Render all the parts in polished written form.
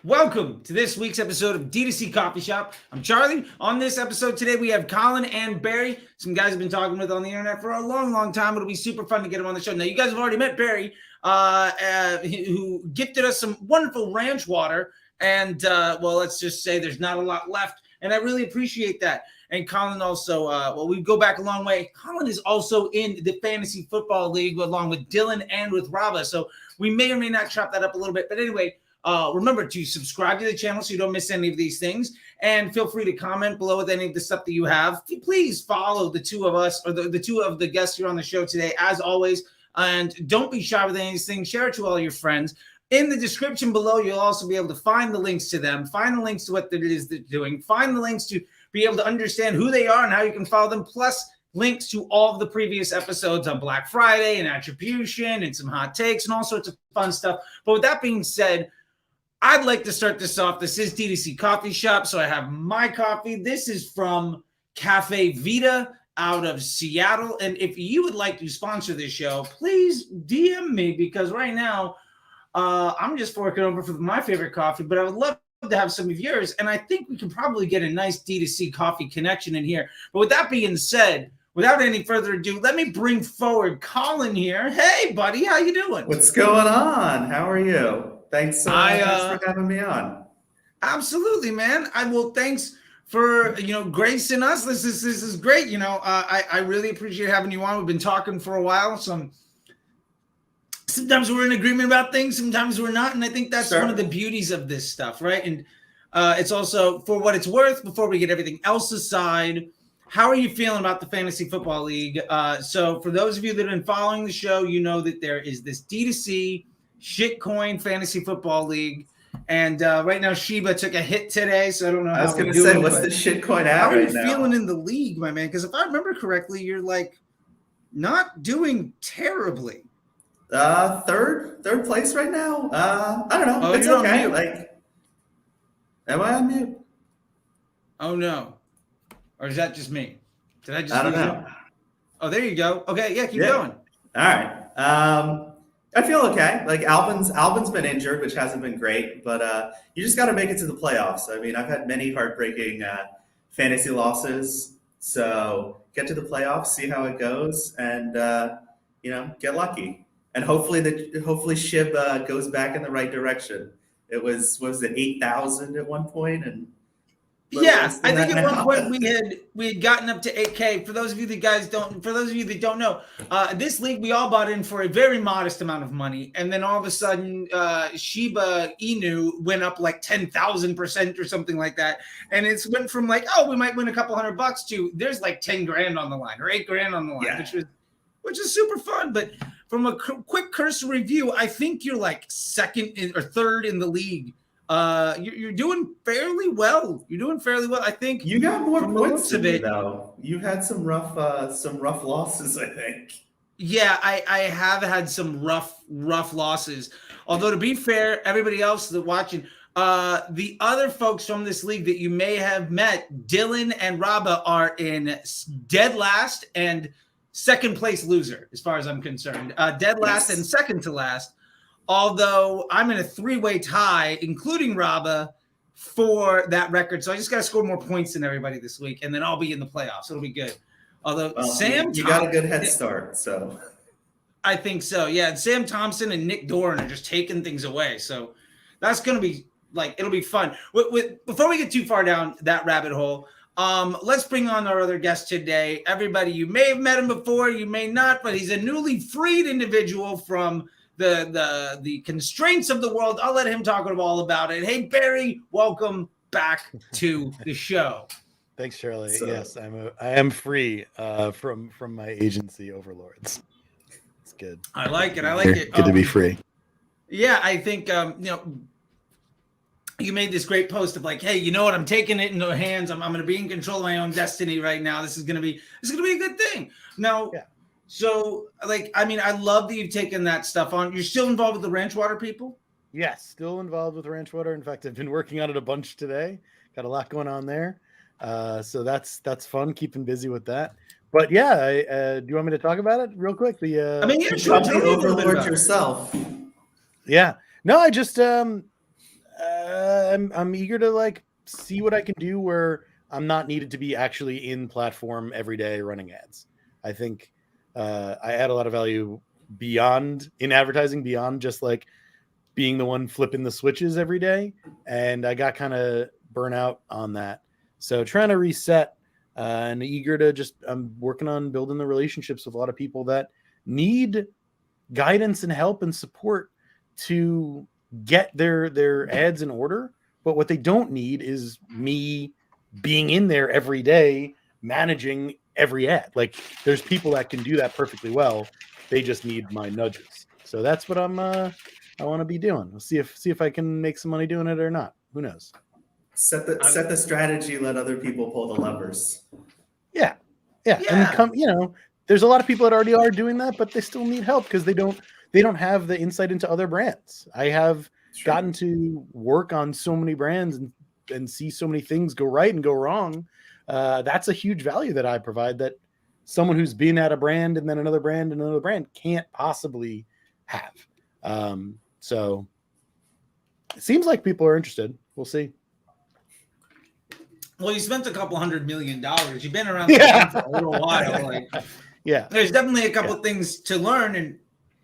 Welcome to this week's episode of DTC Coffee Shop. I'm Charlie. On this episode today, we have Collin and Barry. Some guys I've been talking with on the internet for a long time. It'll be super fun to get them on the show. Now, you guys have already met Barry, who gifted us some wonderful ranch water. And, let's just say there's not a lot left. And I really appreciate that. And Collin also, we go back a long way. Collin is also in the Fantasy Football League along with Dylan and with Raba. So we may or may not chop that up a little bit. But anyway, remember to subscribe to the channel so you don't miss any of these things. And feel free to comment below with any of the stuff that you have. Please follow the two of us or the two of the guests here on the show today, as always. And don't be shy with any of these things. Share it to all your friends. In the description below, you'll also be able to find the links to them, find the links to what it is they're doing, find the links to be able to understand who they are and how you can follow them, plus links to all of the previous episodes on Black Friday and attribution and some hot takes and all sorts of fun stuff. But with that being said, I'd like to start this off. This is DTC Coffee Shop, so I have my coffee. This is from Cafe Vita out of Seattle. And if you would like to sponsor this show, please DM me, because right now I'm just forking over for my favorite coffee, but I would love to have some of yours. And I think we can probably get a nice DTC coffee connection in here. But with that being said, without any further ado, let me bring forward Collin here. Hey, buddy, how you doing? What's going on? How are you? Thanks for having me on. Absolutely, man. Thanks for gracing us. This is great. I really appreciate having you on. We've been talking for a while. Sometimes we're in agreement about things, sometimes we're not, and I think that's one of the beauties of this stuff, right? And it's also, for what it's worth, before we get everything else aside, how are you feeling about the Fantasy Football League? So for those of you that have been following the show, you know that there is this D2C shitcoin Fantasy Football League, and right now Sheba took a hit today, so I don't know how. I was going to say, what's the shitcoin at? How are you feeling in the league, my man? Because if I remember correctly, you're like not doing terribly. Third place right now. I don't know. It's okay. Am I on mute? Oh no, or is that just me? Did I just? I don't know. Oh, there you go. Okay, yeah, keep going. All right. I feel okay. Like Alvin's been injured, which hasn't been great, but you just got to make it to the playoffs. I mean, I've had many heartbreaking fantasy losses, so get to the playoffs, see how it goes, and get lucky. And hopefully Shib goes back in the right direction. It was 8,000 at one point, and yeah, I think at one point we had gotten up to 8K. For those of you that don't know, this league we all bought in for a very modest amount of money, and then all of a sudden Shiba Inu went up like 10,000% or something like that, and it's went from like, oh, we might win a couple $100 to there's like 10 grand on the line or 8 grand on the line, yeah. which is super fun. But from a quick cursory review, I think you're like second or third in the league. You're doing fairly well. I think you got more points than me, though. You've had some rough losses, I think. Yeah, I have had some rough losses. Although, to be fair, everybody else that's watching, the other folks from this league that you may have met, Dylan and Raba, are in dead last and second place loser, as far as I'm concerned. Dead last and second to last. Although I'm in a 3-way tie, including Raba, for that record. So I just got to score more points than everybody this week, and then I'll be in the playoffs. It'll be good. Although you got a good head start, so. I think so, yeah. And Sam Thompson and Nick Doran are just taking things away. So that's going to be, it'll be fun. Before we get too far down that rabbit hole, let's bring on our other guest today. Everybody, you may have met him before, you may not, but he's a newly freed individual from the constraints of the world. I'll let him talk all about it. Hey, Barry, welcome back to the show. Thanks, Charlie. Yes, I am free from my agency overlords. It's good. I like it. Good to be free. Yeah, I think you made this great post of like, hey, you know what? I'm taking it in the hands. I'm going to be in control of my own destiny right now. This is going to be a good thing. Now. Yeah. So, I love that you've taken that stuff on. You're still involved with the ranch water people? Yes, still involved with ranch water. In fact, I've been working on it a bunch today. Got a lot going on there. So that's fun, keeping busy with that. But yeah, do you want me to talk about it real quick? You probably overlord yourself. Yeah. No, I just I'm eager to like see what I can do where I'm not needed to be actually in platform every day running ads. I think I add a lot of value beyond in advertising, beyond just like being the one flipping the switches every day. And I got kind of burnt out on that. So trying to reset and eager to just, I'm working on building the relationships with a lot of people that need guidance and help and support to get their ads in order. But what they don't need is me being in there every day managing every ad. Like there's people that can do that perfectly well. They just need my nudges. So that's what I want to be doing. We'll see if I can make some money doing it or not. Who knows? Set the strategy. Let other people pull the levers. Yeah. And there's a lot of people that already are doing that, but they still need help because they don't have the insight into other brands. I have gotten to work on so many brands and see so many things go right and go wrong. That's a huge value that I provide that someone who's been at a brand and then another brand and another brand can't possibly have. So it seems like people are interested. We'll see. Well, you spent a couple $100 million. You've been around the game for a little while. Like, there's definitely a couple of things to learn. And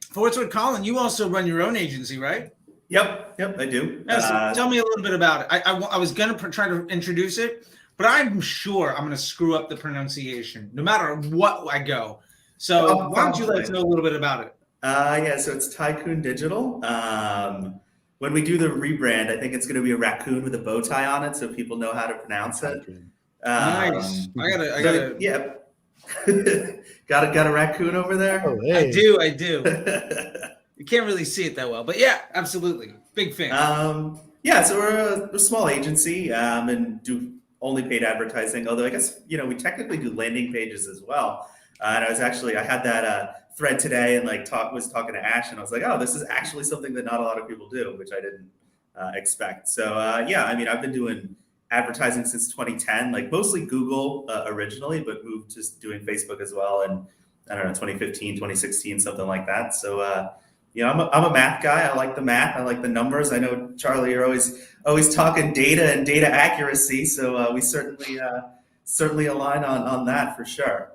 for what's with Collin, you also run your own agency, right? Yep, I do. Yeah, so tell me a little bit about it. I was going to try to introduce it, but I'm sure I'm going to screw up the pronunciation no matter what I go. So why don't you let us know a little bit about it? So it's Tycoon Digital. When we do the rebrand, I think it's going to be a raccoon with a bow tie on it, so people know how to pronounce it. Nice. I gotta. Yeah. got a raccoon over there. Oh, hey. I do. You can't really see it that well, but yeah, absolutely, big fan. So we're a small agency and do only paid advertising. Although I guess we technically do landing pages as well. And I had that thread today and was talking to Ash, and I was like, oh, this is actually something that not a lot of people do, which I didn't expect. So I've been doing advertising since 2010, like mostly Google originally, but moved to doing Facebook as well. And I don't know, 2015, 2016, something like that. So I'm a math guy. I like the math. I like the numbers. I know, Charlie, you're always talking data and data accuracy. So we certainly align on that for sure.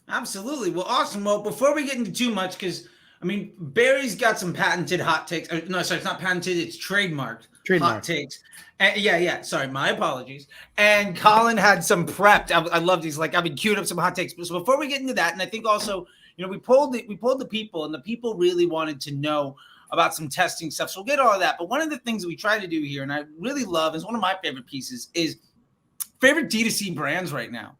Absolutely. Well, awesome. Well, before we get into too much, because Barry's got some patented hot takes. No, sorry, it's not patented. It's trademarked. Hot takes. And sorry, my apologies. And Collin had some prepped. I love these. Like I've been queued up some hot takes. So before we get into that, and I think also, we polled the people, and the people really wanted to know about some testing stuff. So we'll get all of that. But one of the things that we try to do here, and I really love, is one of my favorite pieces, is favorite D2C brands right now.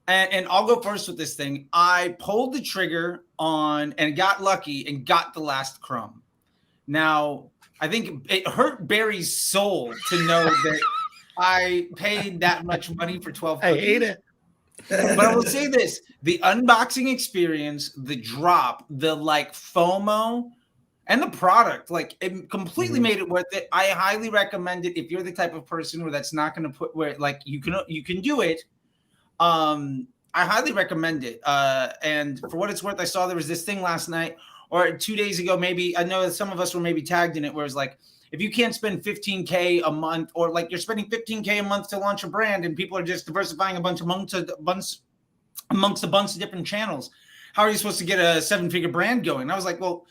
And I'll go first with this thing. I pulled the trigger on and got lucky and got the last crumb. Now, I think it hurt Barry's soul to know that I paid that much money for 12 cookies. I hate it. But I will say this, the unboxing experience, the drop, the FOMO, and the product, it completely made it worth it. I highly recommend it if you're the type of person where that's not going to put where you can do it. I highly recommend it. And for what it's worth, I saw there was this thing last night or 2 days ago, maybe. I know that some of us were maybe tagged in it, where it's if you can't spend $15K a month, or you're spending $15K a month to launch a brand and people are just diversifying amongst a bunch of different channels, how are you supposed to get a 7-figure brand going? And I was like, well,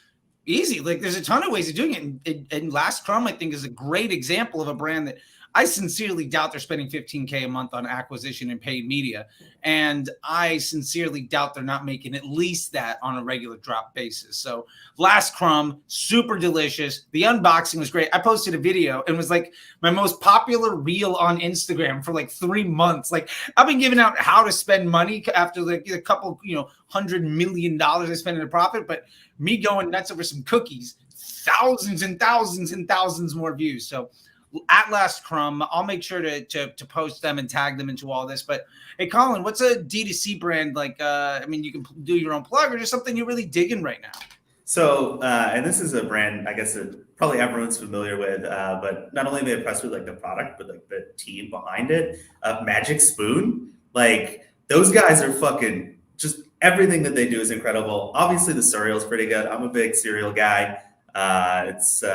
easy. There's a ton of ways of doing it. And Last Crumb, I think, is a great example of a brand that I sincerely doubt they're spending $15K a month on acquisition and paid media. And I sincerely doubt they're not making at least that on a regular drop basis. So Last Crumb, super delicious. The unboxing was great. I posted a video and was my most popular reel on Instagram for 3 months. I've been giving out how to spend money after a couple, $100 million I spent in a profit, but me going nuts over some cookies, thousands and thousands and thousands more views. So at Last Crumb, I'll make sure to post them and tag them into all this. But hey, Collin, what's a D2C brand you can do your own plug or just something you're really digging right now? So, and this is a brand I guess that probably everyone's familiar with, but not only am I impressed with the product, but the team behind it. Magic Spoon, those guys are fucking just everything that they do is incredible. Obviously, the cereal is pretty good. I'm a big cereal guy. It's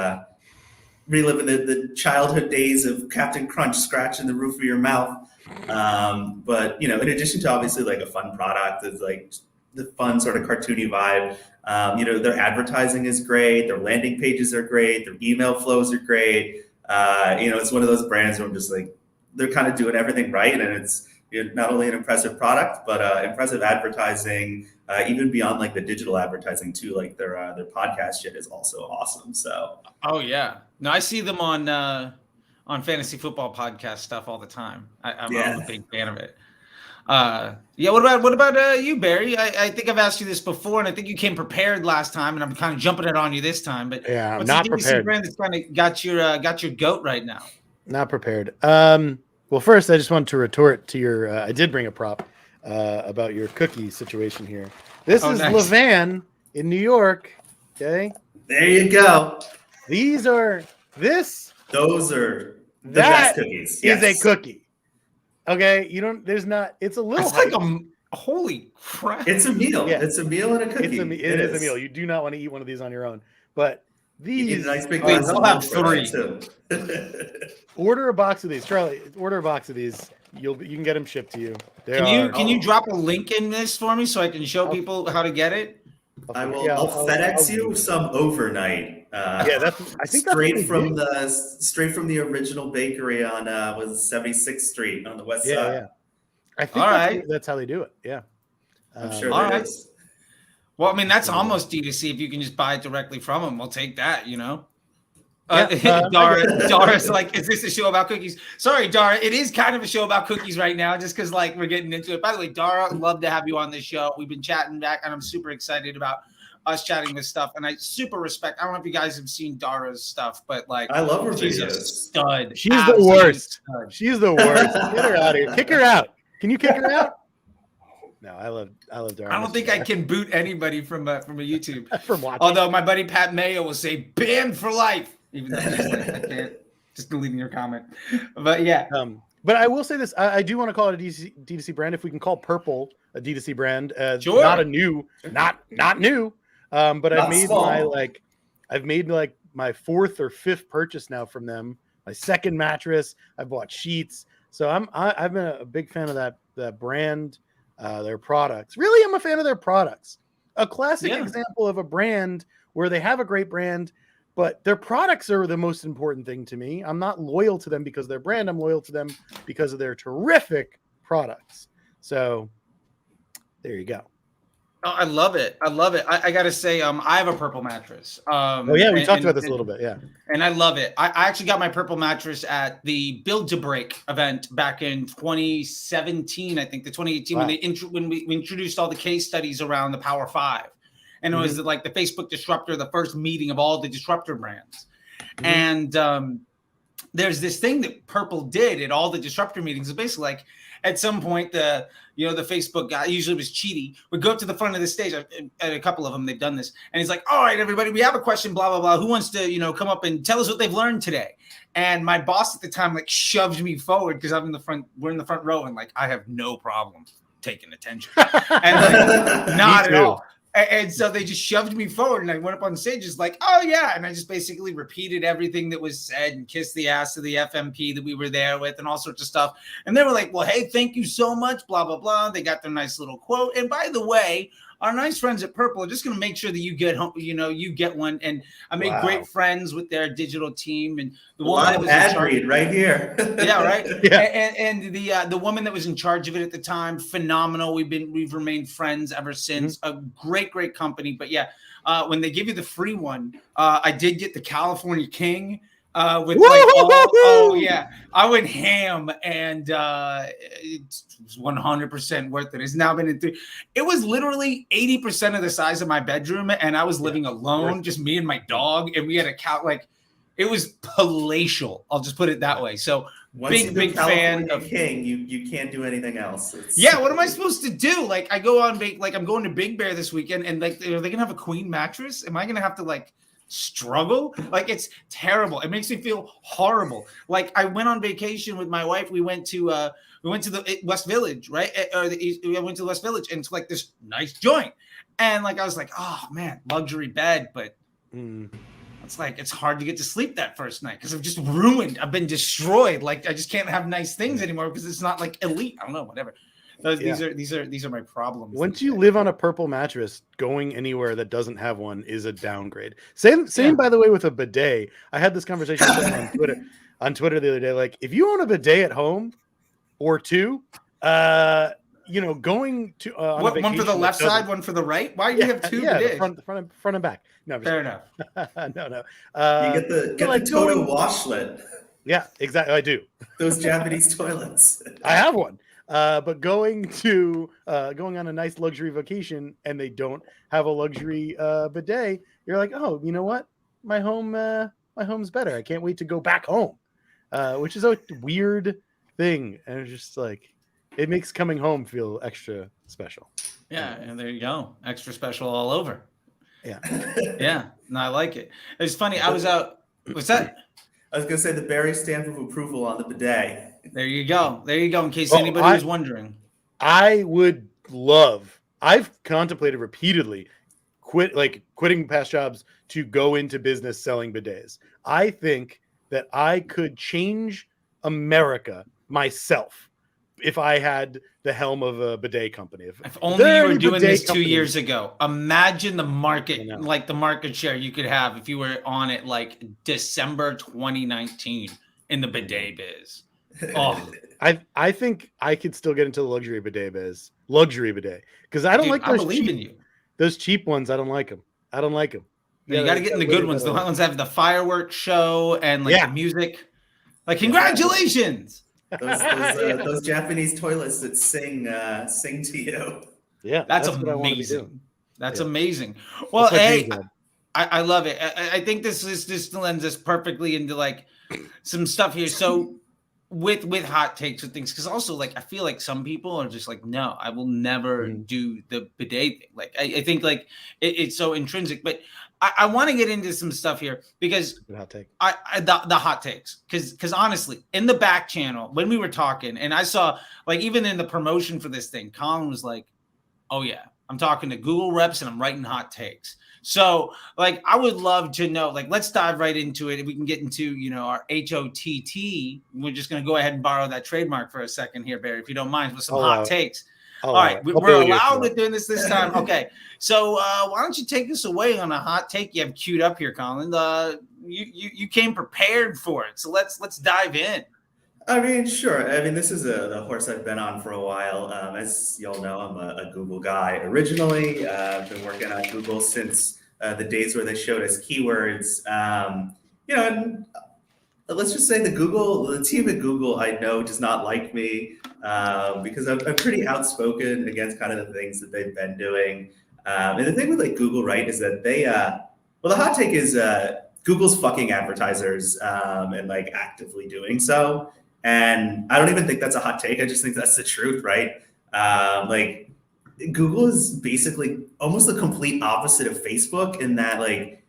reliving the childhood days of Captain Crunch scratching the roof of your mouth. But, in addition to obviously like a fun product, it's like the fun sort of cartoony vibe. Their advertising is great. Their landing pages are great. Their email flows are great. It's one of those brands where I'm just like, they're kind of doing everything right. And it's not only an impressive product, but impressive advertising, even beyond like the digital advertising too. Like their podcast shit is also awesome. So. Oh yeah. No, I see them on fantasy football podcast stuff all the time. I'm a big fan of it. What about you, Barry? I think I've asked you this before, and I think you came prepared last time, and I'm kind of jumping it on you this time. But yeah, I'm what's not the DTC prepared. brand that's kind of got your goat right now? Not prepared. Well, first, I just wanted to retort to your. I did bring a prop about your cookie situation here. This is nice. Levan in New York. Okay, there you go. Those are the best cookies. Yes. Is a cookie. Okay, it's a little. It's like holy crap. It's a meal. Yeah. It's a meal and a cookie. It is a meal. You do not want to eat one of these on your own. But these, nice big I'll have 3. Order a box of these, Charlie. Order a box of these. You can get them shipped to you. Can you drop a link in this for me so I can show people how to get it? I'll FedEx you some overnight. I think straight from the original bakery on 76th Street on the west side. Yeah. I think that's how they do it. Yeah. I'm sure that is. Well, I mean, that's almost DTC. If you can just buy it directly from them, we'll take that, Dara's like, is this a show about cookies? Sorry, Dara. It is kind of a show about cookies right now, just because like we're getting into it. By the way, Dara, I'd love to have you on this show. We've been chatting back, and I'm super excited about us chatting this stuff. And I super respect. I don't know if you guys have seen Dara's stuff, but like, I love her she's videos. a stud. She's the worst. She's the worst. Get her out of here. Kick her out. Can you kick her out? No, I love Dara. I don't think I can boot anybody from a YouTube. From watching. Although my buddy Pat Mayo will say banned for life. Even though I can't, just deleting your comment. But yeah. But I will say this. I do want to call it a DTC brand. If we can call Purple a DTC brand, sure. Not new. But I've made my 4th or 5th purchase now from them. My 2nd mattress. I bought sheets. So I've been a big fan of that brand, their products. Really, I'm a fan of their products. A classic example of a brand where they have a great brand, but their products are the most important thing to me. I'm not loyal to them because of their brand. I'm loyal to them because of their terrific products. So there you go. Oh, I love it. I got to say, I have a purple mattress. We talked about this a little bit. Yeah. And I love it. I actually got my purple mattress at the Build to Break event back in 2017, I think, the 2018, when we introduced all the case studies around the Power 5. And it was like the Facebook Disruptor, the first meeting of all the disruptor brands. And there's this thing that Purple did at all the disruptor meetings. It's basically like at some point, the Facebook guy, usually it was Cheaty, would go up to the front of the stage. At a couple of them, they've done this. And he's like, all right, everybody, we have a question, blah, blah, blah. Who wants to, come up and tell us what they've learned today? And my boss at the time, shoved me forward because we're in the front row. And I have no problem taking attention. And not at all. And so they just shoved me forward, and I went up on stage, just like, oh, yeah. And I just basically repeated everything that was said and kissed the ass of the FMP that we were there with and all sorts of stuff. And they were like, well, hey, thank you so much, blah, blah, blah. They got their nice little quote. And by the way, our nice friends at Purple are just going to make sure that you get home, you get one. And I made great friends with their digital team. And the woman that was ad read right here. Yeah, right. Yeah. And the woman that was in charge of it at the time, phenomenal. We've remained friends ever since. A great company. But yeah, when they give you the free one, I did get the California King. With I went ham, and it was 100% worth it. It's now been in 3. It was literally 80% of the size of my bedroom, and I was living alone, just me and my dog, and we had a cow. It was palatial. I'll just put it that way. So once big fan of King. You can't do anything else. What am I supposed to do? I go on I'm going to Big Bear this weekend, and are they gonna have a queen mattress? Am I gonna have to struggle? It's terrible. It makes me feel horrible. I went on vacation with my wife. We went to the West Village, right? We went to the West Village, and it's this nice joint. And I was like, oh man, luxury bed, but it's like it's hard to get to sleep that first night because I've just ruined. I've been destroyed. Like I just can't have nice things anymore because it's not like elite. I don't know, whatever. These are my problems. Once you live on a purple mattress, going anywhere that doesn't have one is a downgrade. Same by the way with a bidet. I had this conversation with someone on Twitter the other day. Like, if you own a bidet at home or two, going to one for the left side, one for the right. Why do you have two bidets? The front and back. No, fair enough. No. You get the Toto washlet. Yeah, exactly. I do. Those Japanese toilets. I have one. But going on a nice luxury vacation and they don't have a luxury bidet, you're like, oh, you know what? My home's better. I can't wait to go back home, which is a weird thing. And it's just like, it makes coming home feel extra special. Yeah, and there you go. Extra special all over. Yeah. Yeah. No, I like it. It's funny. I was out. What's that? I was going to say the Barry stamp of approval on the bidet. There you go. In case anybody was wondering. I've contemplated repeatedly quitting past jobs to go into business selling bidets. I think that I could change America myself if I had the helm of a bidet company. If only you were doing this 2 years ago. Imagine the market, like the market share you could have if you were on it like December 2019 in the bidet biz. Oh, I think I could still get into the luxury bidet because I don't like those. I believe in you. Those cheap ones, I don't like them. You got to get in the good ones. The ones that have the fireworks show and the music. Like, congratulations. Those Japanese toilets that sing to you. Yeah, that's amazing. That's amazing. Well, hey, I love it. I think this lends us perfectly into like some stuff here. So with hot takes with things, because also like I feel like some people are just like, no, I will never do the bidet thing. Like I think like it's so intrinsic, but I want to get into some stuff here because hot take. The hot takes, because honestly, in the back channel when we were talking, and I saw like even in the promotion for this thing, Collin was like, "Oh yeah, I'm talking to Google reps and I'm writing hot takes." So like I would love to know, like let's dive right into it. We can get into our HOTT. We're just going to go ahead and borrow that trademark for a second here, Barry, if you don't mind, with some hot takes. All right, we're allowed with doing this time. Okay, so why don't you take us away on a hot take you have queued up here, Collin? You came prepared for it, so let's dive in. I mean, sure. I mean, this is the horse I've been on for a while. As y'all know, I'm a Google guy originally. I've been working on Google since the days where they showed us keywords. And let's just say the team at Google I know does not like me because I'm pretty outspoken against kind of the things that they've been doing. And the thing with like Google, right, is that they, the hot take is Google's fucking advertisers and like actively doing so. And I don't even think that's a hot take. I just think that's the truth, right? Like Google is basically almost the complete opposite of Facebook in that like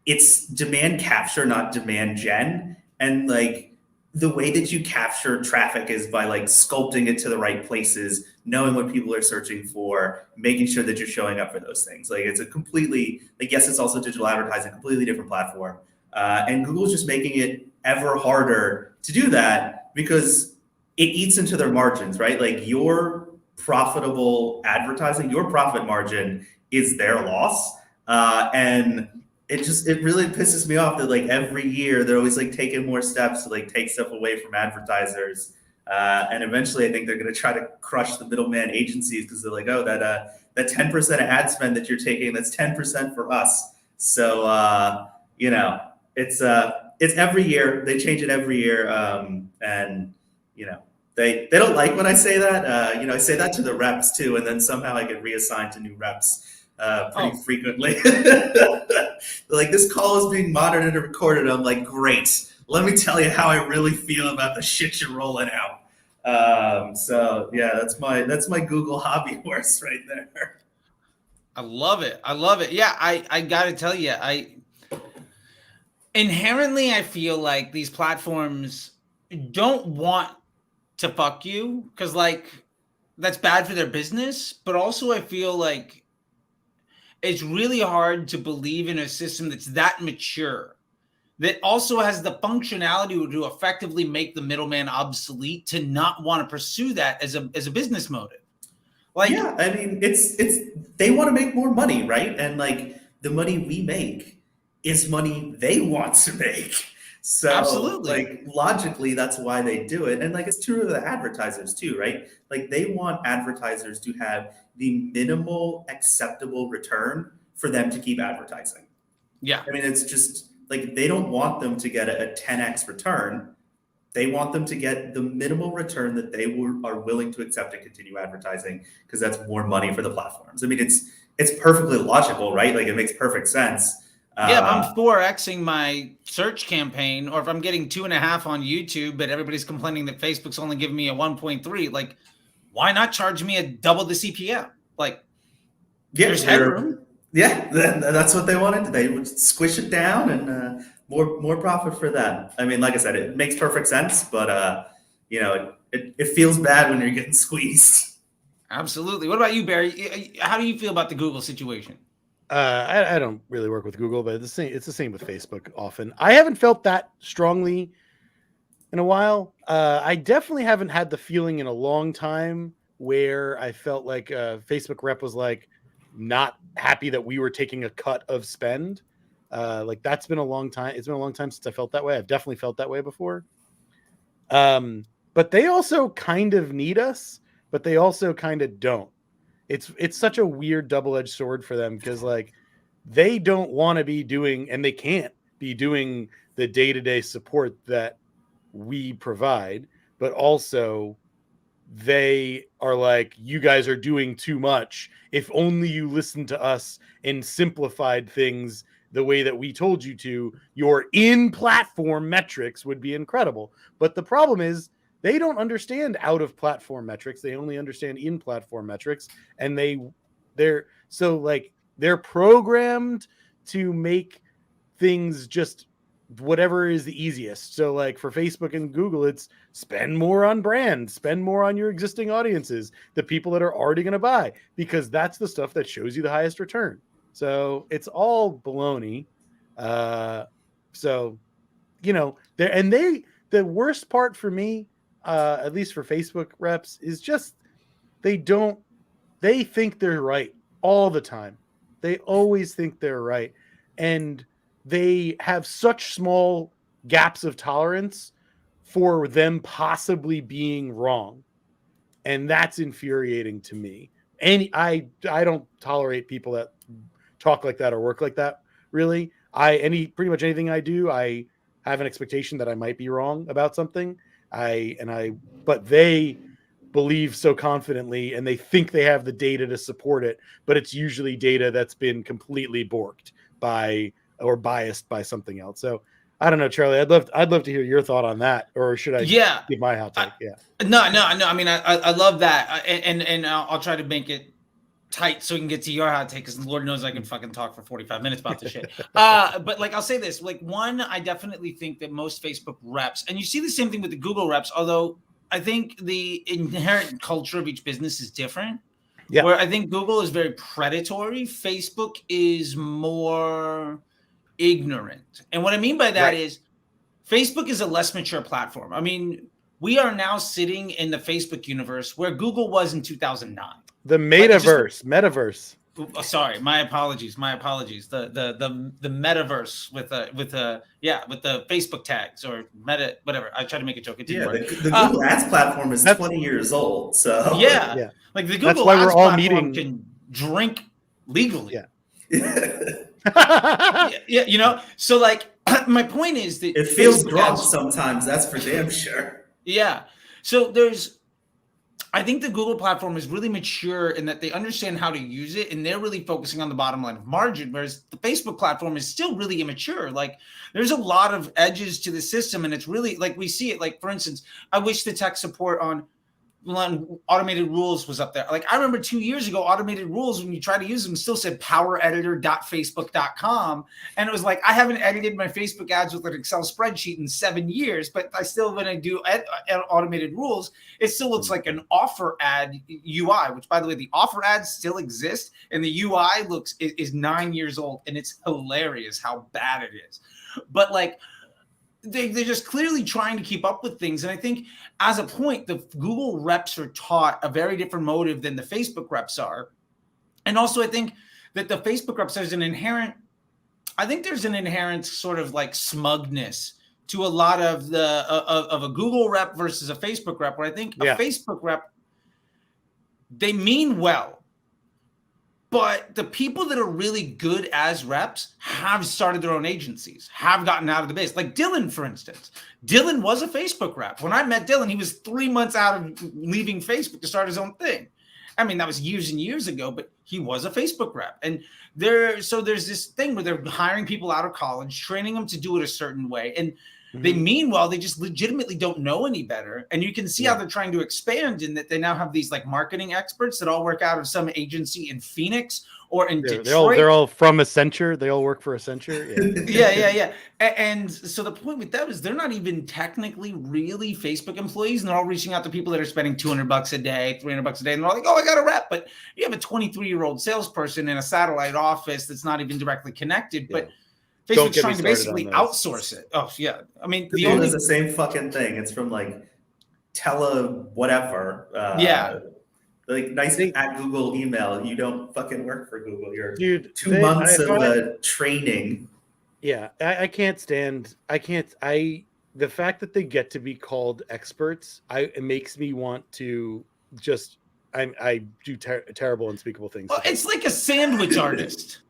it's demand capture, not demand gen. And like the way that you capture traffic is by like sculpting it to the right places, knowing what people are searching for, making sure that you're showing up for those things. Like it's a completely, like, yes, it's also digital advertising, completely different platform. And Google's just making it ever harder to do that because it eats into their margins, right? Like your profitable advertising, your profit margin is their loss. And it really pisses me off that like every year they're always like taking more steps to like take stuff away from advertisers. And eventually I think they're going to try to crush the middleman agencies because they're like, oh, that 10% of ad spend that you're taking, that's 10% for us. So, it's every year. They change it every year. And they don't like when I say that. I say that to the reps too. And then somehow I get reassigned to new reps pretty frequently. Like, this call is being monitored and recorded. I'm like, great. Let me tell you how I really feel about the shit you're rolling out. So yeah, that's my Google hobby horse right there. I love it. Yeah, I gotta tell you, inherently I feel like these platforms don't want to fuck you because like that's bad for their business, but also I feel like it's really hard to believe in a system that's that mature, that also has the functionality to effectively make the middleman obsolete, to not want to pursue that as a business motive. Like, yeah, I mean, it's they want to make more money, right? And like the money we make is money they want to make. So absolutely. like logically, that's why they do it. And like it's true of the advertisers too, right? Like they want advertisers to have the minimal acceptable return for them to keep advertising. Yeah. I mean, it's just like they don't want them to get a 10x return. They want them to get the minimal return that they are willing to accept to continue advertising, because that's more money for the platforms. I mean, it's perfectly logical, right? Like it makes perfect sense. Yeah, if I'm 4xing my search campaign, or if I'm getting 2.5 on YouTube, but everybody's complaining that Facebook's only giving me a 1.3, like, why not charge me a double the CPM? Like, yeah, there's headroom. Yeah, that's what they wanted. They would squish it down, and more profit for them. I mean, like I said, it makes perfect sense, but it feels bad when you're getting squeezed. Absolutely. What about you, Barry? How do you feel about the Google situation? I don't really work with Google, but it's the same with Facebook often. I haven't felt that strongly in a while. I definitely haven't had the feeling in a long time where I felt like Facebook rep was like not happy that we were taking a cut of spend. Like that's been a long time. It's been a long time since I felt that way. I've definitely felt that way before. But they also kind of need us, but they also kind of don't. It's such a weird double-edged sword for them, because like they don't want to be doing, and they can't be doing, the day-to-day support that we provide, but also they are like, you guys are doing too much. If only you listened to us and simplified things the way that we told you to, your in-platform metrics would be incredible. But the problem is, they don't understand out-of-platform metrics. They only understand in-platform metrics, and they're programmed to make things just whatever is the easiest. So like for Facebook and Google, it's spend more on brand, spend more on your existing audiences, the people that are already going to buy, because that's the stuff that shows you the highest return. So it's all baloney. So the worst part for me, at least for Facebook reps, is just they think they're right all the time. They always think they're right. And they have such small gaps of tolerance for them possibly being wrong. And that's infuriating to me. And I don't tolerate people that talk like that or work like that, really. Pretty much anything I do, I have an expectation that I might be wrong about something. But they believe so confidently, and they think they have the data to support it, but it's usually data that's been completely borked by or biased by something else. So I don't know, Charlie, I'd love to hear your thought on that, or should I give my hot take? No. I mean, I love that. And I'll try to make it tight so we can get to your hot take, because Lord knows I can fucking talk for 45 minutes about this shit. But like, I'll say this, like, one, I definitely think that most Facebook reps, and you see the same thing with the Google reps, although I think the inherent culture of each business is different. Yeah. Where I think Google is very predatory, Facebook is more ignorant. And what I mean by that is Facebook is a less mature platform. I mean, we are now sitting in the Facebook universe where Google was in 2009. The metaverse. Sorry, my apologies. The metaverse with the Facebook tags or meta, whatever. I try to make a joke. It didn't work. The Google Ads platform is 20 years old. So yeah. Like the Google That's why Ads we're all platform can drink legally. Yeah. So like my point is that it feels drunk sometimes. That's for damn sure. Yeah. So I think the Google platform is really mature in that they understand how to use it, and they're really focusing on the bottom line of margin, whereas the Facebook platform is still really immature. Like there's a lot of edges to the system, and it's really like we see it. Like for instance, I wish the tech support on automated rules was up there. Like I remember 2 years ago, automated rules, when you try to use them, still said powereditor.facebook.com. And it was like, I haven't edited my Facebook ads with an Excel spreadsheet in 7 years, but I still, when I do automated rules, it still looks like an offer ad UI, which by the way, the offer ads still exist. And the UI is 9 years old, and it's hilarious how bad it is. But like, they're just clearly trying to keep up with things. And I think as a point, the Google reps are taught a very different motive than the Facebook reps are. And also I think that the Facebook reps, there's an inherent sort of like smugness to a lot of of a Google rep versus a Facebook rep, where I think a Facebook rep, they mean well. But the people that are really good as reps have started their own agencies, have gotten out of the base. Like Dylan, for instance. Dylan was a Facebook rep. When I met Dylan, he was 3 months out of leaving Facebook to start his own thing. I mean, that was years and years ago, but he was a Facebook rep. And there's this thing where they're hiring people out of college, training them to do it a certain way. And they mean well, they just legitimately don't know any better. And you can see how they're trying to expand in that they now have these like marketing experts that all work out of some agency in Phoenix or in Detroit. They're all from Accenture. They all work for Accenture. Yeah. And so the point with that is they're not even technically really Facebook employees, and they're all reaching out to people that are spending $200 a day, $300 a day. And they're all like, oh, I got a rep. But you have a 23-year-old salesperson in a satellite office that's not even directly connected. But Facebook's trying to basically outsource it. Oh, yeah. I mean, the same fucking thing. It's from like whatever. Like nice at Google email. You don't fucking work for Google. You're 2 months of training. Yeah, I can't stand. The fact that they get to be called experts, it makes me want to just. I do terrible, unspeakable things. Well, it's like a sandwich artist.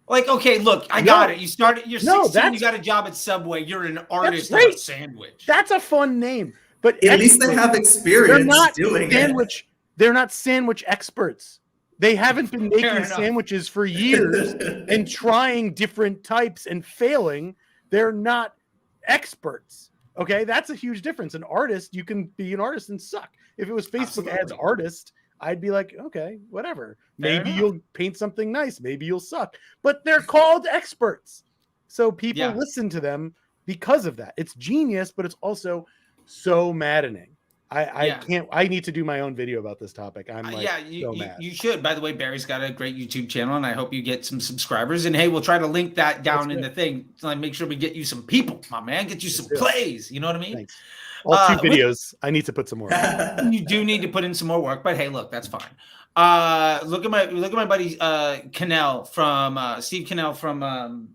Like, okay, look, I got it. You're 16, you got a job at Subway. You're an artist of a sandwich. That's a fun name. But at least they have experience doing it. They're not sandwich experts. They haven't been making sandwiches for years and trying different types and failing. They're not experts. Okay, that's a huge difference. An artist, you can be an artist and suck. If it was Facebook ads artist, I'd be like, okay, whatever. Maybe you'll paint something nice. Maybe you'll suck. But they're called experts. So people listen to them because of that. It's genius, but it's also so maddening. I need to do my own video about this topic. I'm like, so mad. You should. By the way, Barry's got a great YouTube channel, and I hope you get some subscribers. And hey, we'll try to link that down in the thing. So make sure we get you some people, my man. Get you some plays. You know what I mean? Thanks. All 2 videos. I need to put some more. You do need to put in some more work, but hey, look, that's fine. Look at my buddy Cannell from Steve Cannell from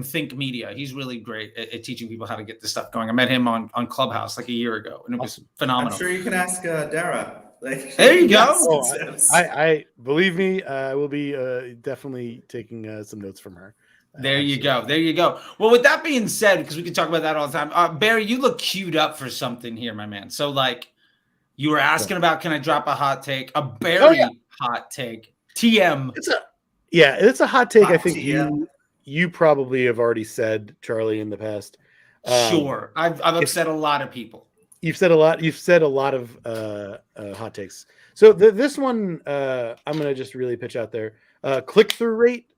Think Media. He's really great at teaching people how to get this stuff going. I met him on Clubhouse like a year ago, and it was phenomenal. I'm sure you can ask Dara. There you go. I believe me, I will be definitely taking some notes from her. There you go. Well, with that being said, because we can talk about that all the time, Barry, you look queued up for something here, my man. So, like, you were asking about, can I drop a hot take? A Barry hot take. TM. It's a hot take. I think you probably have already said, Charlie, in the past. Sure, I've upset a lot of people. You've said a lot. You've said a lot of hot takes. So this one, I'm going to just really pitch out there. Click-through rate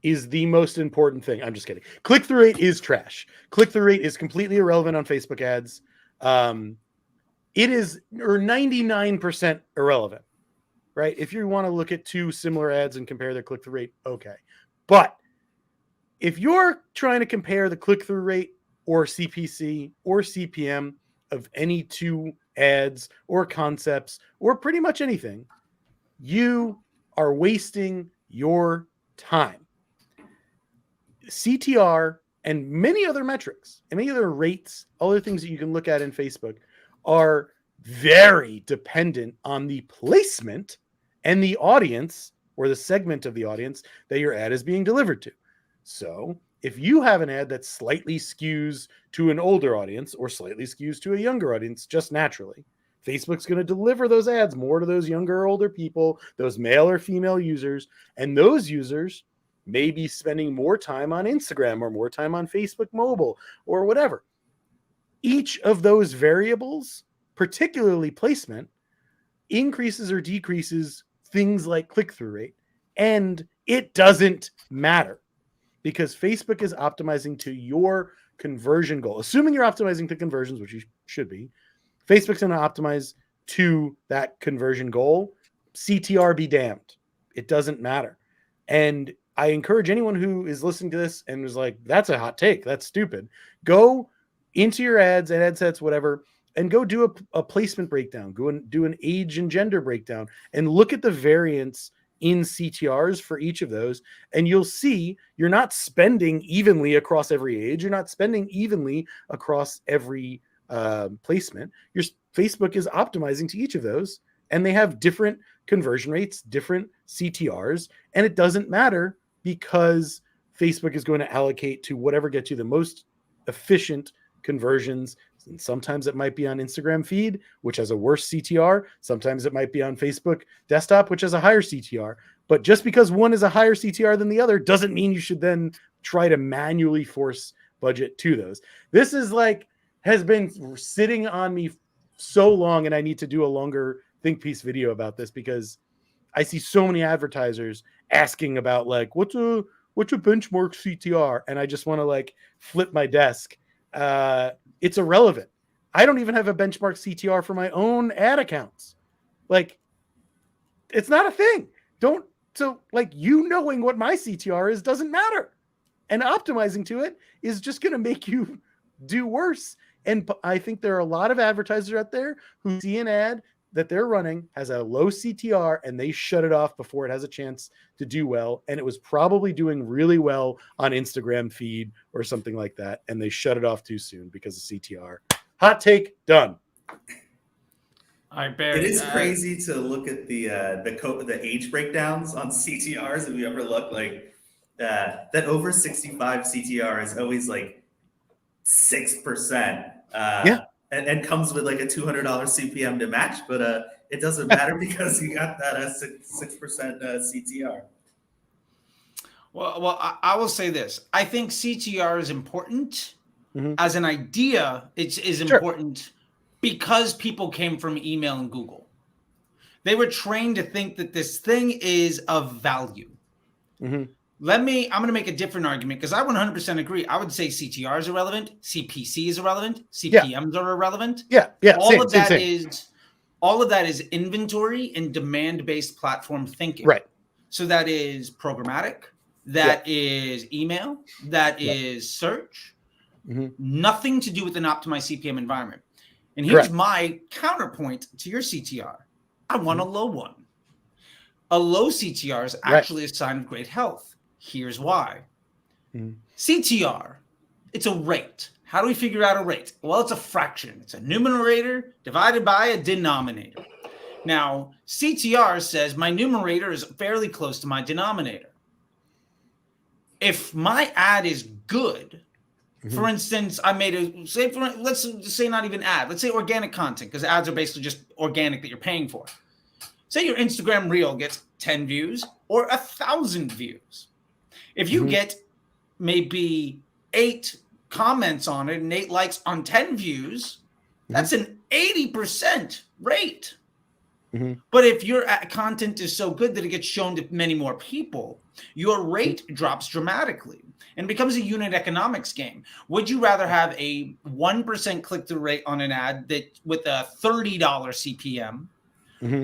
is the most important thing. I'm just kidding. Click-through rate is trash. Click-through rate is completely irrelevant on Facebook ads. It is 99% irrelevant, right? If you want to look at 2 similar ads and compare their click-through rate, okay. But if you're trying to compare the click-through rate or CPC or CPM of any 2 ads or concepts or pretty much anything, you are wasting your time. CTR and many other metrics and many other rates, other things that you can look at in Facebook are very dependent on the placement and the audience or the segment of the audience that your ad is being delivered to. So if you have an ad that slightly skews to an older audience or slightly skews to a younger audience, just naturally, Facebook's going to deliver those ads more to those younger or older people, those male or female users, and those users may be spending more time on Instagram or more time on Facebook mobile or whatever. Each of those variables particularly placement, increases or decreases things like click-through rate. And it doesn't matter because Facebook is optimizing to your conversion goal. Assuming you're optimizing to conversions, which you should be, Facebook's going to optimize to that conversion goal. CTR be damned. It doesn't matter. And I encourage anyone who is listening to this and is like, that's a hot take, that's stupid. Go into your ads and ad sets, whatever, and go do a placement breakdown. Go and do an age and gender breakdown and look at the variance in CTRs for each of those. And you'll see you're not spending evenly across every age. You're not spending evenly across every placement. Your Facebook is optimizing to each of those, and they have different conversion rates, different CTRs, and it doesn't matter because Facebook is going to allocate to whatever gets you the most efficient conversions. And sometimes it might be on Instagram feed, which has a worse CTR. Sometimes it might be on Facebook desktop, which has a higher CTR. But just because one is a higher CTR than the other doesn't mean you should then try to manually force budget to those. This is has been sitting on me so long, and I need to do a longer think piece video about this because I see so many advertisers asking about what's a benchmark CTR, and I just want to flip my desk. It's irrelevant. I don't even have a benchmark CTR for my own ad accounts. It's not a thing. Knowing what my CTR is doesn't matter. And optimizing to it is just going to make you do worse. And I think there are a lot of advertisers out there who see an ad that they're running has a low CTR and they shut it off before it has a chance to do well. And it was probably doing really well on Instagram feed or something like that. And they shut it off too soon because of CTR. Hot take, done. All right, Barry. It is crazy to look at the age breakdowns on CTRs. If you ever look that over 65 CTR is always 6%. Yeah. And comes with a $200 CPM to match, but it doesn't matter because you got that 6% CTR. Well, I will say this. I think CTR is important as an idea. It is important because people came from email and Google. They were trained to think that this thing is of value. Mm-hmm. I'm going to make a different argument because I 100% agree. I would say CTR is irrelevant. CPC is irrelevant. CPMs are irrelevant. Yeah. All of that is inventory and demand-based platform thinking. Right. So that is programmatic. That is email. That is search. Mm-hmm. Nothing to do with an optimized CPM environment. And here's my counterpoint to your CTR. I want a low one. A low CTR is actually a sign of great health. Here's why. CTR, it's a rate. How do we figure out a rate? Well, it's a fraction. It's a numerator divided by a denominator. Now, CTR says my numerator is fairly close to my denominator. If my ad is good, for instance, I made let's say not even ad. Let's say organic content, because ads are basically just organic that you're paying for. Say your Instagram reel gets 10 views or 1,000 views. If you get maybe 8 comments on it and 8 likes on 10 views, that's an 80% rate. But if your content is so good that it gets shown to many more people, your rate drops dramatically and becomes a unit economics game. Would you rather have a 1% click-through rate on an ad that with a $30 CPM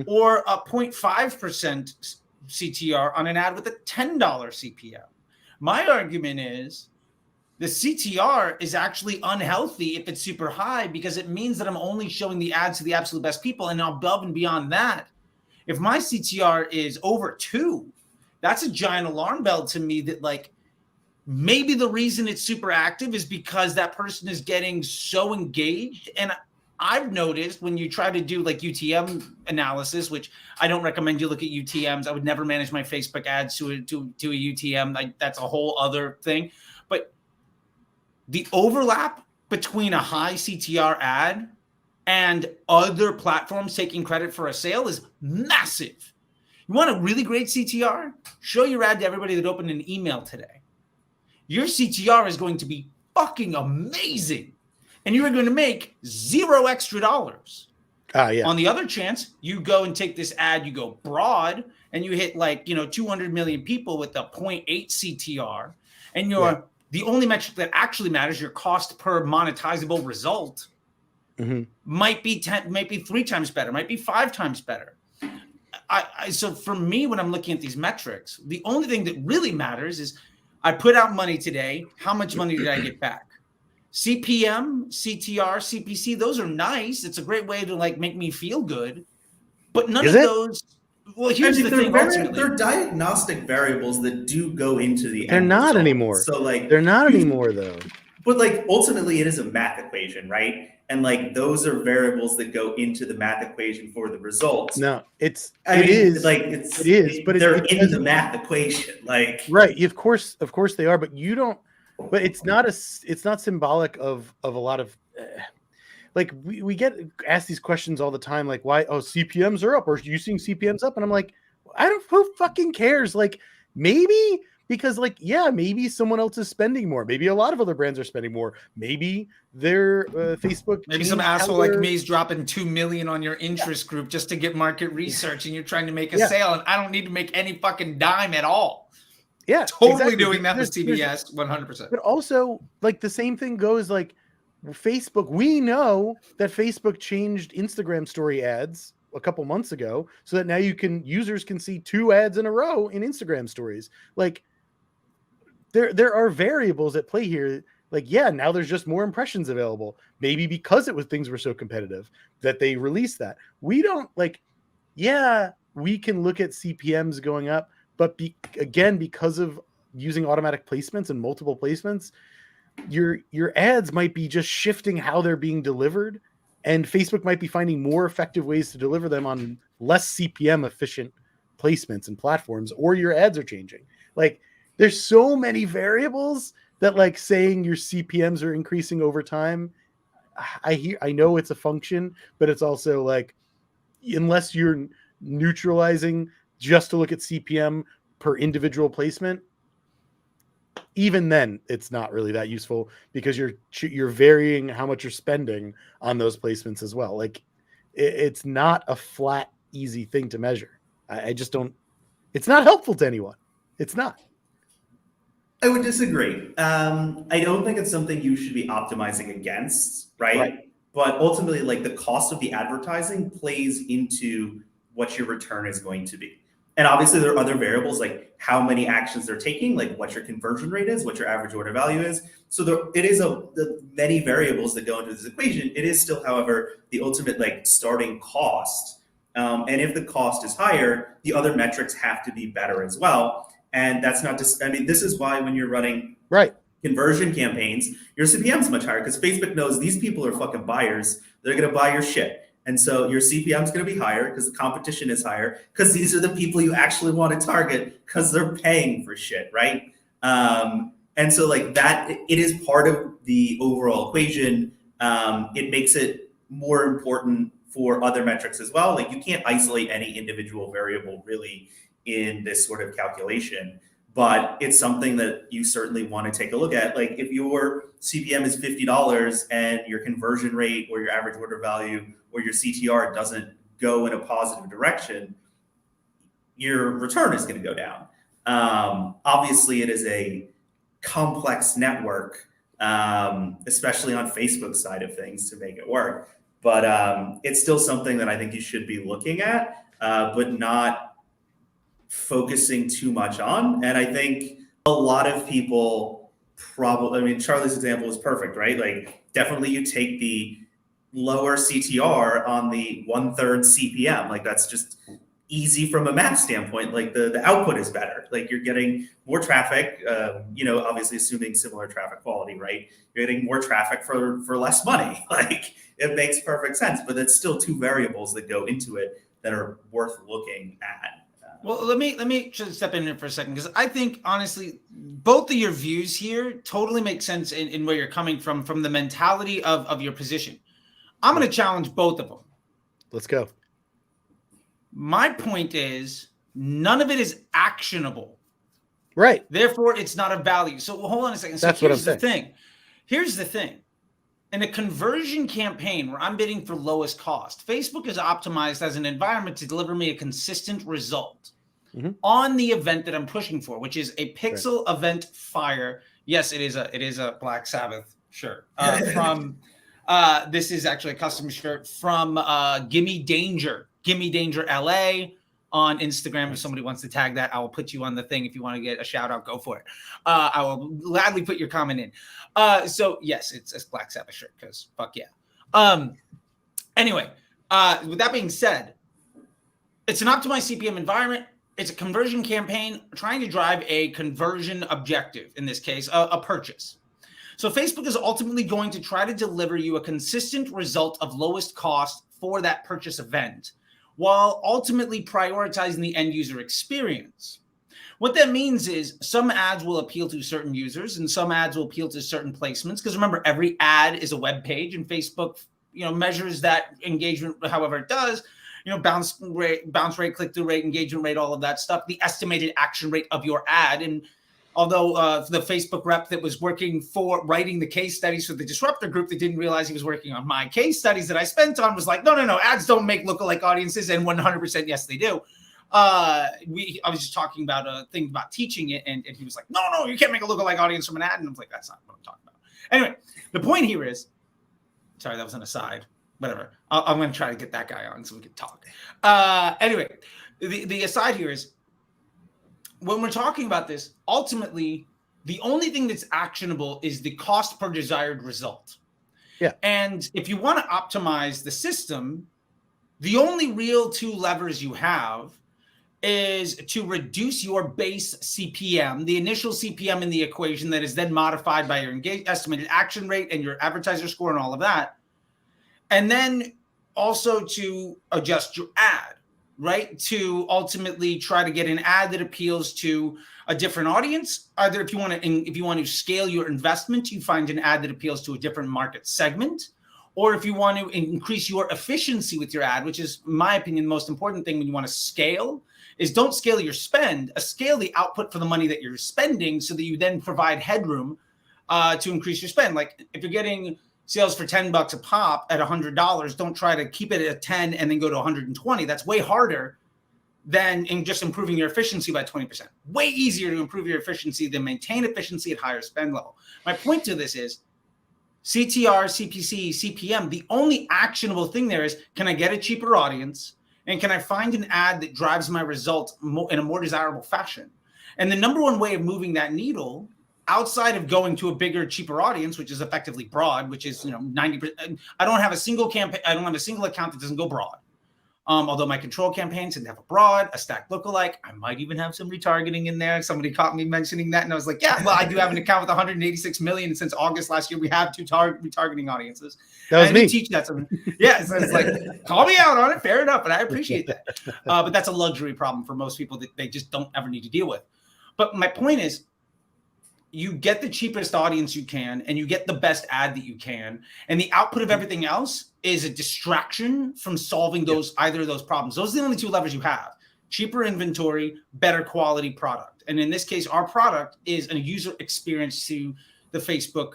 or a 0.5% CTR on an ad with a $10 CPM? My argument is the CTR is actually unhealthy if it's super high because it means that I'm only showing the ads to the absolute best people. And above and beyond that, if my CTR is over 2, that's a giant alarm bell to me that maybe the reason it's super active is because that person is getting so engaged. And I've noticed when you try to do UTM analysis, which I don't recommend you look at UTMs. I would never manage my Facebook ads to a UTM. That's a whole other thing. But the overlap between a high CTR ad and other platforms taking credit for a sale is massive. You want a really great CTR? Show your ad to everybody that opened an email today. Your CTR is going to be fucking amazing. And you are going to make $0 extra. Yeah. On the other chance, you go and take this ad, you go broad, and you hit 200 million people with a 0.8 CTR, and the only metric that actually matters, your cost per monetizable result, might be 3 times better, might be 5 times better. So for me, when I'm looking at these metrics, the only thing that really matters is I put out money today. How much money did I get back? CPM, CTR, CPC, those are nice. It's a great way to make me feel good. But none of those. Well, here's the thing. They're diagnostic variables that do go into the. They're not anymore. So they're not anymore though. But ultimately, it is a math equation, right? And those are variables that go into the math equation for the results. No, it is, but they're in the math equation. Right. Of course they are, but you don't. But it's not symbolic of a lot of we get asked these questions all the time, why CPMs are up, or are you seeing CPMs up? And I'm like, who fucking cares? Maybe because maybe someone else is spending more. Maybe a lot of other brands are spending more. Maybe their Facebook. Maybe some asshole like me is dropping $2 million on your interest group just to get market research, and you're trying to make a sale, and I don't need to make any fucking dime at all. Yeah, totally exactly. doing that with TBS, 100%. But also, the same thing goes Facebook. We know that Facebook changed Instagram story ads a couple months ago, so that now users can see 2 ads in a row in Instagram stories. There are variables at play here. Now there's just more impressions available. Maybe because things were so competitive that they released that. We don't we can look at CPMs going up. But because of using automatic placements and multiple placements, your ads might be just shifting how they're being delivered, and Facebook might be finding more effective ways to deliver them on less CPM efficient placements and platforms, or your ads are changing. There's so many variables that saying your CPMs are increasing over time. I know it's a function, but it's also unless you're neutralizing just to look at CPM per individual placement, even then it's not really that useful, because you're varying how much you're spending on those placements as well. It's not a flat, easy thing to measure. I just don't. It's not helpful to anyone. It's not. I would disagree. I don't think it's something you should be optimizing against, right? But ultimately, the cost of the advertising plays into what your return is going to be. And obviously there are other variables, how many actions they're taking, what your conversion rate is, what your average order value is. So it is the many variables that go into this equation. It is still, however, the ultimate starting cost. And if the cost is higher, the other metrics have to be better as well. And that's not just, this is why when you're running conversion campaigns, your CPM is much higher, because Facebook knows these people are fucking buyers. They're going to buy your shit. And so your CPM is going to be higher because the competition is higher, because these are the people you actually want to target because they're paying for shit, right? And so that, it is part of the overall equation. It makes it more important for other metrics as well. You can't isolate any individual variable really in this sort of calculation, but it's something that you certainly want to take a look at. If your CPM is $50 and your conversion rate or your average order value or your CTR doesn't go in a positive direction, your return is going to go down. Obviously, it is a complex network, especially on Facebook's side of things, to make it work. But it's still something that I think you should be looking at, but not focusing too much on. And I think a lot of people probably, Charlie's example is perfect, right? Definitely you take the lower CTR on the 1/3 CPM. That's just easy from a math standpoint. The output is better. You're getting more traffic, obviously assuming similar traffic quality, right? You're getting more traffic for less money. It makes perfect sense, but it's still 2 variables that go into it that are worth looking at. Well, let me just step in here for a second, because I think, honestly, both of your views here totally make sense in where you're coming from the mentality of your position. I'm going to challenge both of them. Let's go. My point is, none of it is actionable. Right. Therefore, it's not of value. So hold on a second. So That's what I'm saying. Here's the thing. in a conversion campaign where I'm bidding for lowest cost, Facebook is optimized as an environment to deliver me a consistent result on the event that I'm pushing for, which is a pixel event fire. Yes, it is a Black Sabbath shirt from. This is actually a custom shirt from Gimme Danger LA on Instagram. If somebody wants to tag that, I will put you on the thing. If you want to get a shout out, go for it. I will gladly put your comment in. So yes, it's a Black Sabbath shirt because fuck yeah. Anyway, with that being said, it's an optimized CPM environment. It's a conversion campaign trying to drive a conversion objective, in this case, a purchase. So Facebook is ultimately going to try to deliver you a consistent result of lowest cost for that purchase event, while ultimately prioritizing the end user experience. What that means is some ads will appeal to certain users and some ads will appeal to certain placements. Because remember, every ad is a web page, and Facebook, measures that engagement however it does. Bounce rate, click-through rate, engagement rate, all of that stuff, the estimated action rate of your ad. And although the Facebook rep that was working for writing the case studies for the disruptor group that didn't realize he was working on my case studies that I spent on was like, no, ads don't make lookalike audiences. And 100%, yes, they do. I was just talking about a thing about teaching it. And he was like, no, you can't make a lookalike audience from an ad. And I was like, that's not what I'm talking about. Anyway, the point here is, sorry, that was an aside. Whatever. I'm going to try to get that guy on so we can talk. Anyway, the aside here is when we're talking about this, ultimately, the only thing that's actionable is the cost per desired result. Yeah. And if you want to optimize the system, the only real two levers you have is to reduce your base CPM, the initial CPM in the equation that is then modified by your estimated action rate and your advertiser score and all of that. And then also to adjust your ad, right? To ultimately try to get an ad that appeals to a different audience. Either if you want to scale your investment, you find an ad that appeals to a different market segment. Or if you want to increase your efficiency with your ad, which is, in my opinion, the most important thing when you want to scale, is don't scale your spend, scale the output for the money that you're spending so that you then provide headroom to increase your spend. Like if you're getting sales for $10 a pop at $100, don't try to keep it at 10 and then go to 120. That's way harder than in just improving your efficiency by 20%. Way easier to improve your efficiency than maintain efficiency at higher spend level. My point to this is CTR, CPC, CPM, the only actionable thing there is, can I get a cheaper audience? And can I find an ad that drives my result in a more desirable fashion? And the number one way of moving that needle outside of going to a bigger, cheaper audience, which is effectively broad, which is 90%. I don't have a single campaign. I don't have a single account that doesn't go broad. Although my control campaigns tend to have a broad, a stacked lookalike. I might even have some retargeting in there. Somebody caught me mentioning that, and I was like, yeah, well, I do have an account with 186 million. And since August last year, we have 2 retargeting audiences. That was me. Teach that to them. Yeah, so it's like, call me out on it. Fair enough, and I appreciate that. But that's a luxury problem for most people that they just don't ever need to deal with. But my point is, you get the cheapest audience you can, and you get the best ad that you can, and the output of everything else is a distraction from solving either of those problems. Those are the only 2 levers you have: cheaper inventory, better quality product. And in this case, our product is a user experience to the Facebook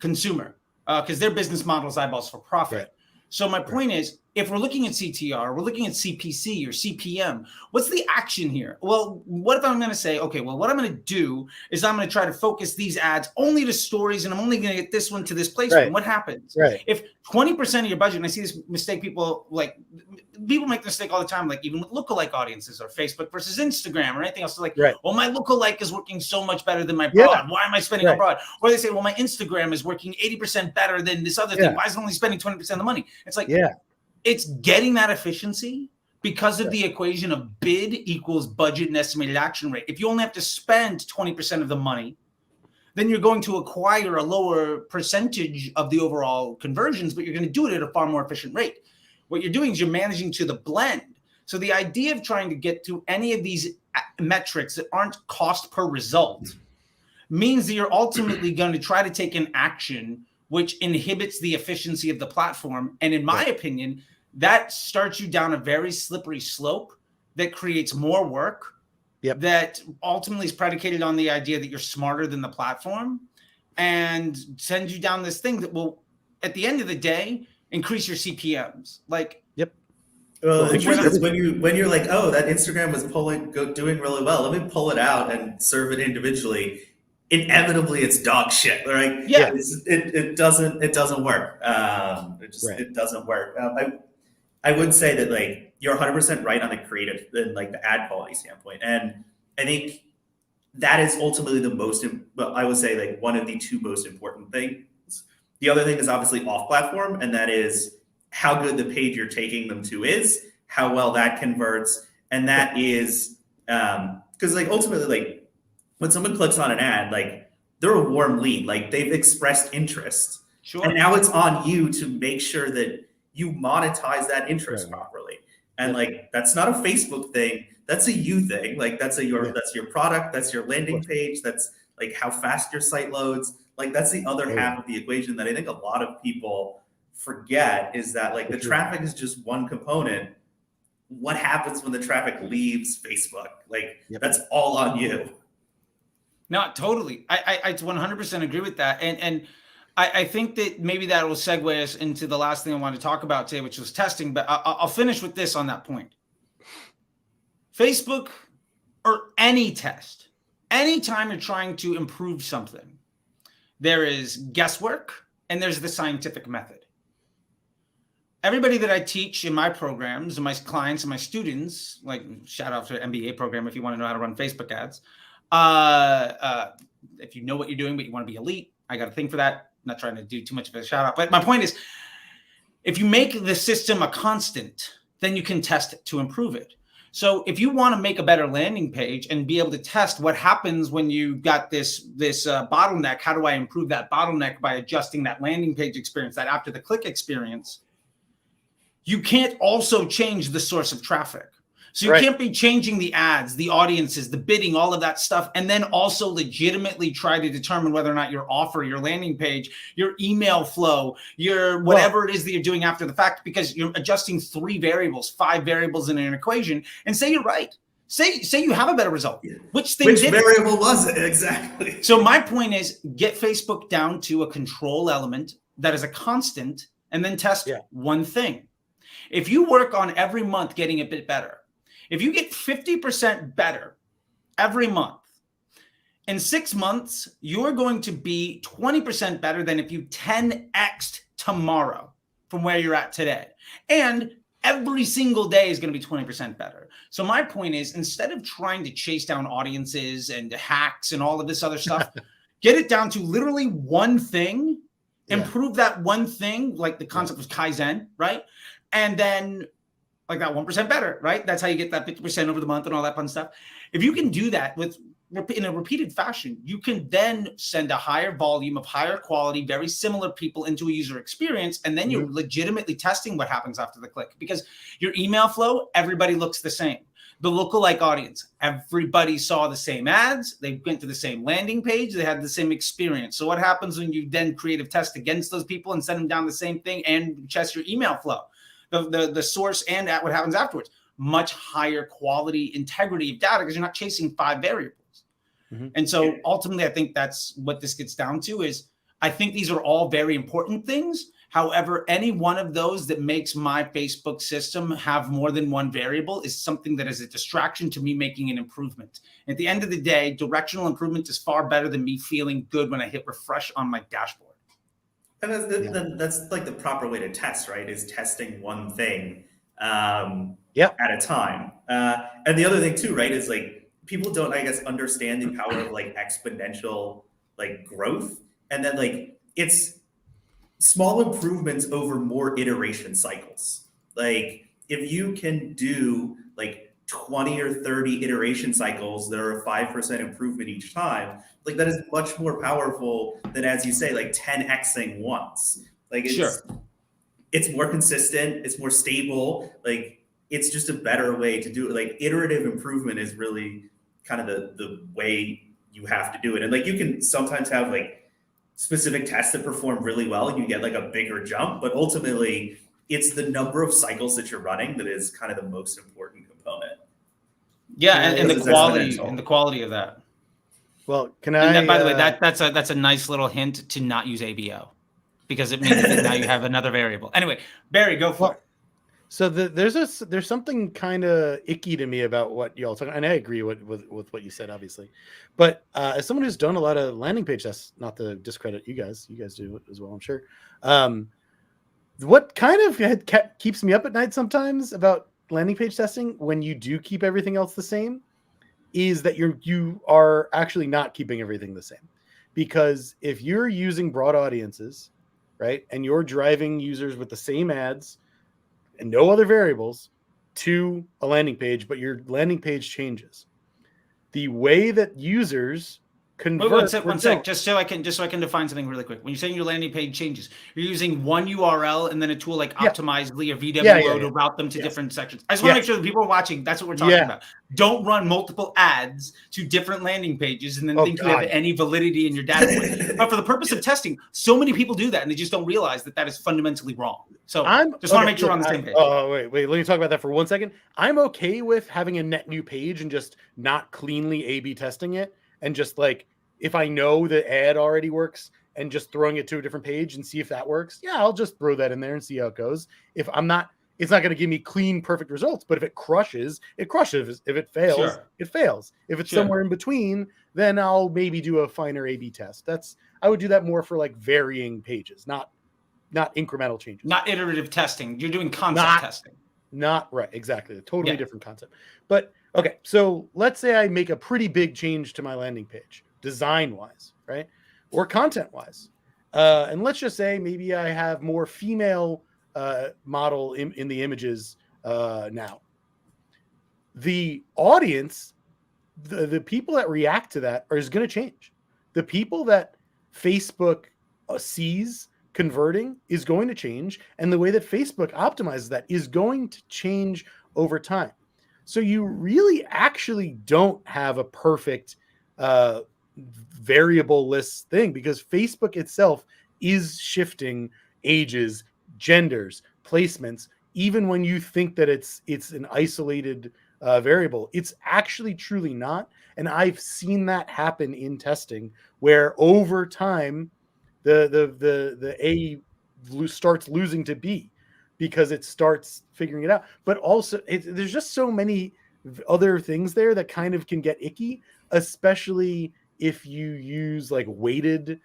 consumer because their business model is eyeballs for profit. Right. So my point is, if we're looking at CTR, we're looking at CPC or CPM, what's the action here? Well, what if I'm going to say, okay, well, what I'm going to do is I'm going to try to focus these ads only to stories, and I'm only going to get this one to this placement. Right. What happens? Right. If 20% of your budget, and I see this mistake, people make the mistake all the time, like even with lookalike audiences or Facebook versus Instagram or anything else. They're like, well, my lookalike is working so much better than my broad. Yeah. Why am I spending on broad? Or they say, well, my Instagram is working 80% better than this other thing. Why is it only spending 20% of the money? It's like, it's getting that efficiency because of the equation of bid equals budget and estimated action rate. If you only have to spend 20% of the money, then you're going to acquire a lower percentage of the overall conversions, but you're going to do it at a far more efficient rate. What you're doing is you're managing to the blend. So the idea of trying to get to any of these metrics that aren't cost per result means that you're ultimately going to try to take an action which inhibits the efficiency of the platform. And in my opinion, that starts you down a very slippery slope that creates more work that ultimately is predicated on the idea that you're smarter than the platform and sends you down this thing that will at the end of the day, increase your CPMs. Like, Yep. Well, the truth is when you're like, oh, that Instagram was doing really well, let me pull it out and serve it individually. Inevitably, it's dog shit, right? Yeah. It doesn't work. It doesn't work. I would say that like you're 100% right on the creative and like the ad quality standpoint, and I think that is ultimately I would say like one of the two most important things. The other thing is obviously off-platform, and that is how good the page you're taking them to is, how well that converts, and that is because like ultimately like when someone clicks on an ad, like they're a warm lead, like they've expressed interest, and now it's on you to make sure that you monetize that interest properly. And like that's not a Facebook thing, that's a you thing. Like that's your product, that's your landing page, that's like how fast your site loads. Like that's the other half of the equation that I think a lot of people forget, is that like the traffic is just one component. What happens when the traffic leaves Facebook? Like that's all on you. No, totally. I 100% agree with that. And I think that maybe that will segue us into the last thing I want to talk about today, which was testing. But I'll finish with this on that point. Facebook or any test, anytime you're trying to improve something, there is guesswork and there's the scientific method. Everybody that I teach in my programs and my clients and my students, like shout out to an MBA program if you want to know how to run Facebook ads. If you know what you're doing, but you want to be elite, I got a thing for that. I'm not trying to do too much of a shout out, but my point is, if you make the system a constant, then you can test it to improve it. So if you want to make a better landing page and be able to test what happens when you got this bottleneck, how do I improve that bottleneck by adjusting that landing page experience, that after the click experience, you can't also change the source of traffic. So you can't be changing the ads, the audiences, the bidding, all of that stuff, and then also legitimately try to determine whether or not your offer, your landing page, your email flow, your whatever it is that you're doing after the fact, because you're adjusting 3 variables, 5 variables in an equation, and say you're right. Say you have a better result. Which variable was it exactly? So my point is, get Facebook down to a control element that is a constant, and then test one thing. If you work on every month getting a bit better, if you get 50% better every month, in 6 months, you're going to be 20% better than if you 10x'd tomorrow from where you're at today. And every single day is going to be 20% better. So my point is, instead of trying to chase down audiences and hacks and all of this other stuff, get it down to literally one thing, improve that one thing, like the concept was Kaizen, right? And then like that 1% better, right? That's how you get that 50% over the month and all that fun stuff. If you can do that in a repeated fashion, you can then send a higher volume of higher quality, very similar people into a user experience. And then you're legitimately testing what happens after the click, because your email flow, everybody looks the same. The lookalike audience, everybody saw the same ads. They went to the same landing page. They had the same experience. So what happens when you then creative test against those people and send them down the same thing and test your email flow? The source and at what happens afterwards, much higher quality integrity of data, because you're not chasing 5 variables. And so ultimately, I think that's what this gets down to is, I think these are all very important things. However, any one of those that makes my Facebook system have more than one variable is something that is a distraction to me making an improvement. At the end of the day, directional improvement is far better than me feeling good when I hit refresh on my dashboard. And that's like the proper way to test, right? Is testing one thing at a time. And the other thing too, right, is like people don't, I guess, understand the power of like exponential like growth, and then like it's small improvements over more iteration cycles. Like if you can do like 20 or 30 iteration cycles that are a 5% improvement each time, like that is much more powerful than, as you say, like 10xing once. Like it's more consistent, it's more stable, like it's just a better way to do it. Like iterative improvement is really kind of the way you have to do it. And like you can sometimes have like specific tests that perform really well and you get like a bigger jump, but ultimately it's the number of cycles that you're running that is kind of the most important component. And the quality of that. Well, by the way, that's a nice little hint to not use ABO. because it means that now you have another variable. Anyway, Barry, go for it. So there's something kind of icky to me about what y'all talking, and I agree with what you said, obviously. But as someone who's done a lot of landing page tests, not to discredit you guys do it as well, I'm sure. What kind of keeps me up at night sometimes about landing page testing, when you do keep everything else the same, is that you are actually not keeping everything the same. Because if you're using broad audiences, right, and you're driving users with the same ads and no other variables to a landing page, but your landing page changes, the way that users convert. One sec, just so I can define something really quick. When you're saying your landing page changes, you're using one URL and then a tool like Optimizely or VWO to route them to different sections. I just want to make sure that people are watching. That's what we're talking about. Don't run multiple ads to different landing pages and then think you have any validity in your data point. But for the purpose of testing, so many people do that and they just don't realize that is fundamentally wrong. So just want to make sure we're on the same page. Oh, wait. Let me talk about that for 1 second. I'm okay with having a net new page and just not cleanly A/B testing it. And just like, if I know the ad already works and just throwing it to a different page and see if that works, I'll just throw that in there and see how it goes. If I'm not, it's not going to give me clean, perfect results. But if it crushes, it crushes. If it fails, it fails. If it's somewhere in between, then I'll maybe do a finer A/B test. I would do that more for like varying pages, not incremental changes. Not iterative testing. You're doing concept testing. Not right. Exactly. A totally different concept. But okay, so let's say I make a pretty big change to my landing page, design-wise, right? Or content-wise. And let's just say maybe I have more female model in the images now. The audience, the people that react to that is going to change. The people that Facebook sees converting is going to change, and the way that Facebook optimizes that is going to change over time. So you really actually don't have a perfect variable list thing, because Facebook itself is shifting ages, genders, placements. Even when you think that it's an isolated variable, it's actually truly not. And I've seen that happen in testing, where over time the A starts losing to B because it starts figuring it out. But also there's just so many other things there that kind of can get icky, especially if you use like weighted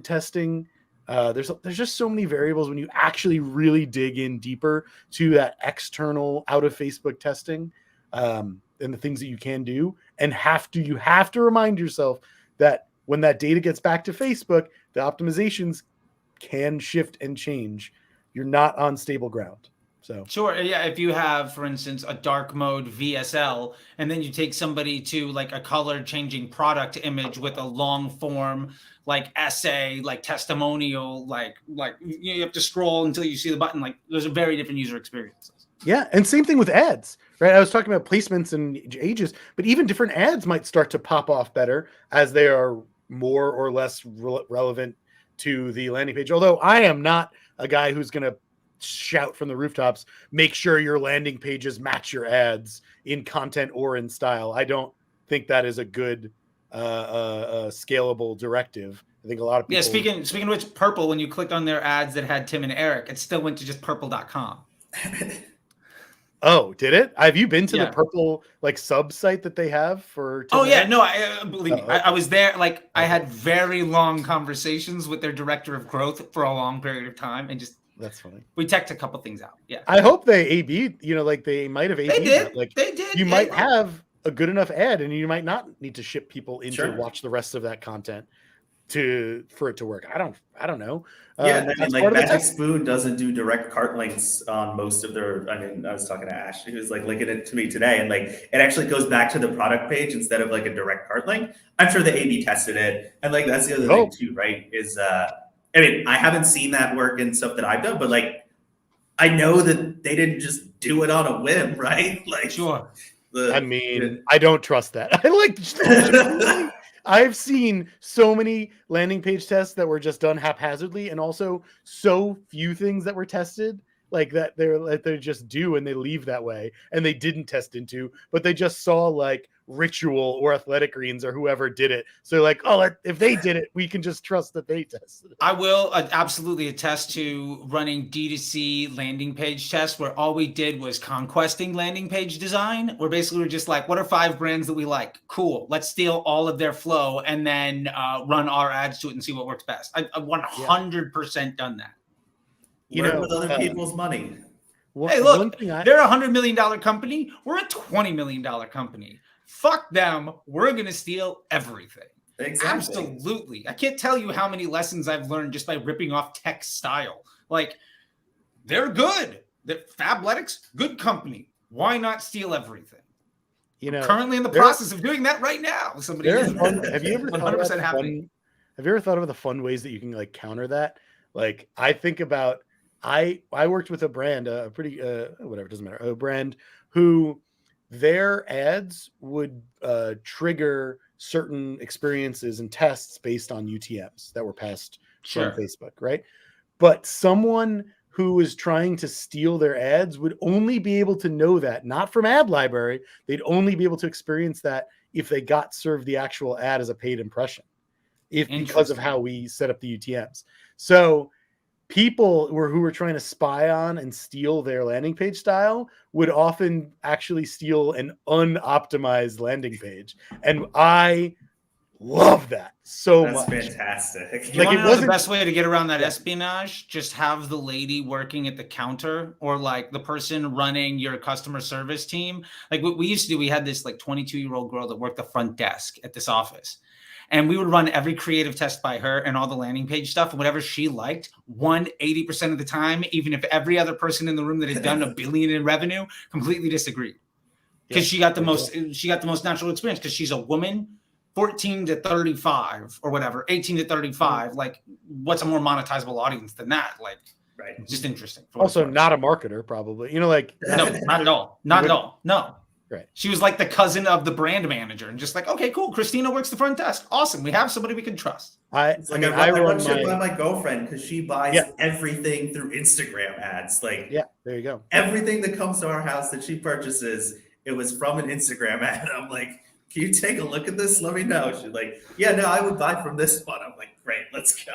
testing. There's just so many variables when you actually really dig in deeper to that external out of Facebook testing, and the things that you can do, and you have to remind yourself that when that data gets back to Facebook, the optimizations can shift and change. You're not on stable ground. So sure, yeah. If you have, for instance, a dark mode VSL, and then you take somebody to like a color changing product image with a long form like essay, like testimonial, like you have to scroll until you see the button. Like those are very different user experiences. Yeah, and same thing with ads, right? I was talking about placements and ages, but even different ads might start to pop off better as they are more or less relevant to the landing page. Although I am not a guy who's going to shout from the rooftops, make sure your landing pages match your ads in content or in style. I don't think that is a good scalable directive. I think a lot of people... Yeah, speaking of which, Purple, when you clicked on their ads that had Tim and Eric, it still went to just purple.com. Oh, did it? Have you been to the Purple like sub site that they have for? No, I believe me. I was there. Like I had very long conversations with their director of growth for a long period of time, and just that's funny. We checked a couple things out. Yeah, I hope they A/B. Like they might have A/B. They did. Like they did. You might have a good enough ad, and you might not need to ship people in to watch the rest of that content for it to work. I don't know. Yeah, I mean, like Magic Spoon doesn't do direct cart links on most of their. I mean, I was talking to Ash, who was like linking it to me today, and like it actually goes back to the product page instead of like a direct cart link. I'm sure the A/B tested it, and like that's the other thing too, right? Is I mean, I haven't seen that work in stuff that I've done, but like I know that they didn't just do it on a whim, right? Like sure. I don't trust that. I like. I've seen so many landing page tests that were just done haphazardly, and also so few things that were tested like that they just do and they leave that way, and they didn't test into, but they just saw like Ritual or Athletic Greens or whoever did it. So like, oh, if they did it, we can just trust that they tested it. I will absolutely attest to running D2C landing page tests where all we did was conquesting landing page design. Where basically we're just like, what are 5 brands that we like? Cool. Let's steal all of their flow and then run our ads to it and see what works best. I've 100% done that. Work with other people's money. Hey, look, they're a $100 million company. We're a $20 million company. Fuck them. We're going to steal everything. Exactly. Absolutely. I can't tell you how many lessons I've learned just by ripping off tech style. Like, they're good. Fabletics, good company. Why not steal everything? You know, currently in the process of doing that right now. Somebody have you ever 100% happening. Have you ever thought of the fun ways that you can like counter that? Like, I think about I worked with a brand, a pretty whatever, doesn't matter, a brand who their ads would trigger certain experiences and tests based on UTMs that were passed from Facebook, right? But someone who is trying to steal their ads would only be able to know that, not from ad library. They'd only be able to experience that if they got served the actual ad as a paid impression, because of how we set up the UTMs. So people who were trying to spy on and steal their landing page style would often actually steal an unoptimized landing page. And I love that so much. That's fantastic. Like, it wasn't the best way to get around that espionage. Just have the lady working at the counter or like the person running your customer service team. Like what we used to do, we had this like 22-year-old girl that worked the front desk at this office. And we would run every creative test by her and all the landing page stuff and whatever she liked, 80% of the time, even if every other person in the room that had done $1 billion in revenue completely disagreed. Because she got the most natural experience because she's a woman, 14 to 35 or whatever, 18 to 35. Like, what's a more monetizable audience than that? Like, right. Just interesting. Also not a marketer, probably. You know, like no, not at all. Not at all. No. Right. She was like the cousin of the brand manager and just like, okay, cool. Christina works the front desk. Awesome. We have somebody we can trust. I run shit by my girlfriend because she buys everything through Instagram ads. Like, there you go. Everything that comes to our house that she purchases, it was from an Instagram ad. I'm like, can you take a look at this? Let me know. She's like, yeah, no, I would buy from this one. I'm like, great, let's go.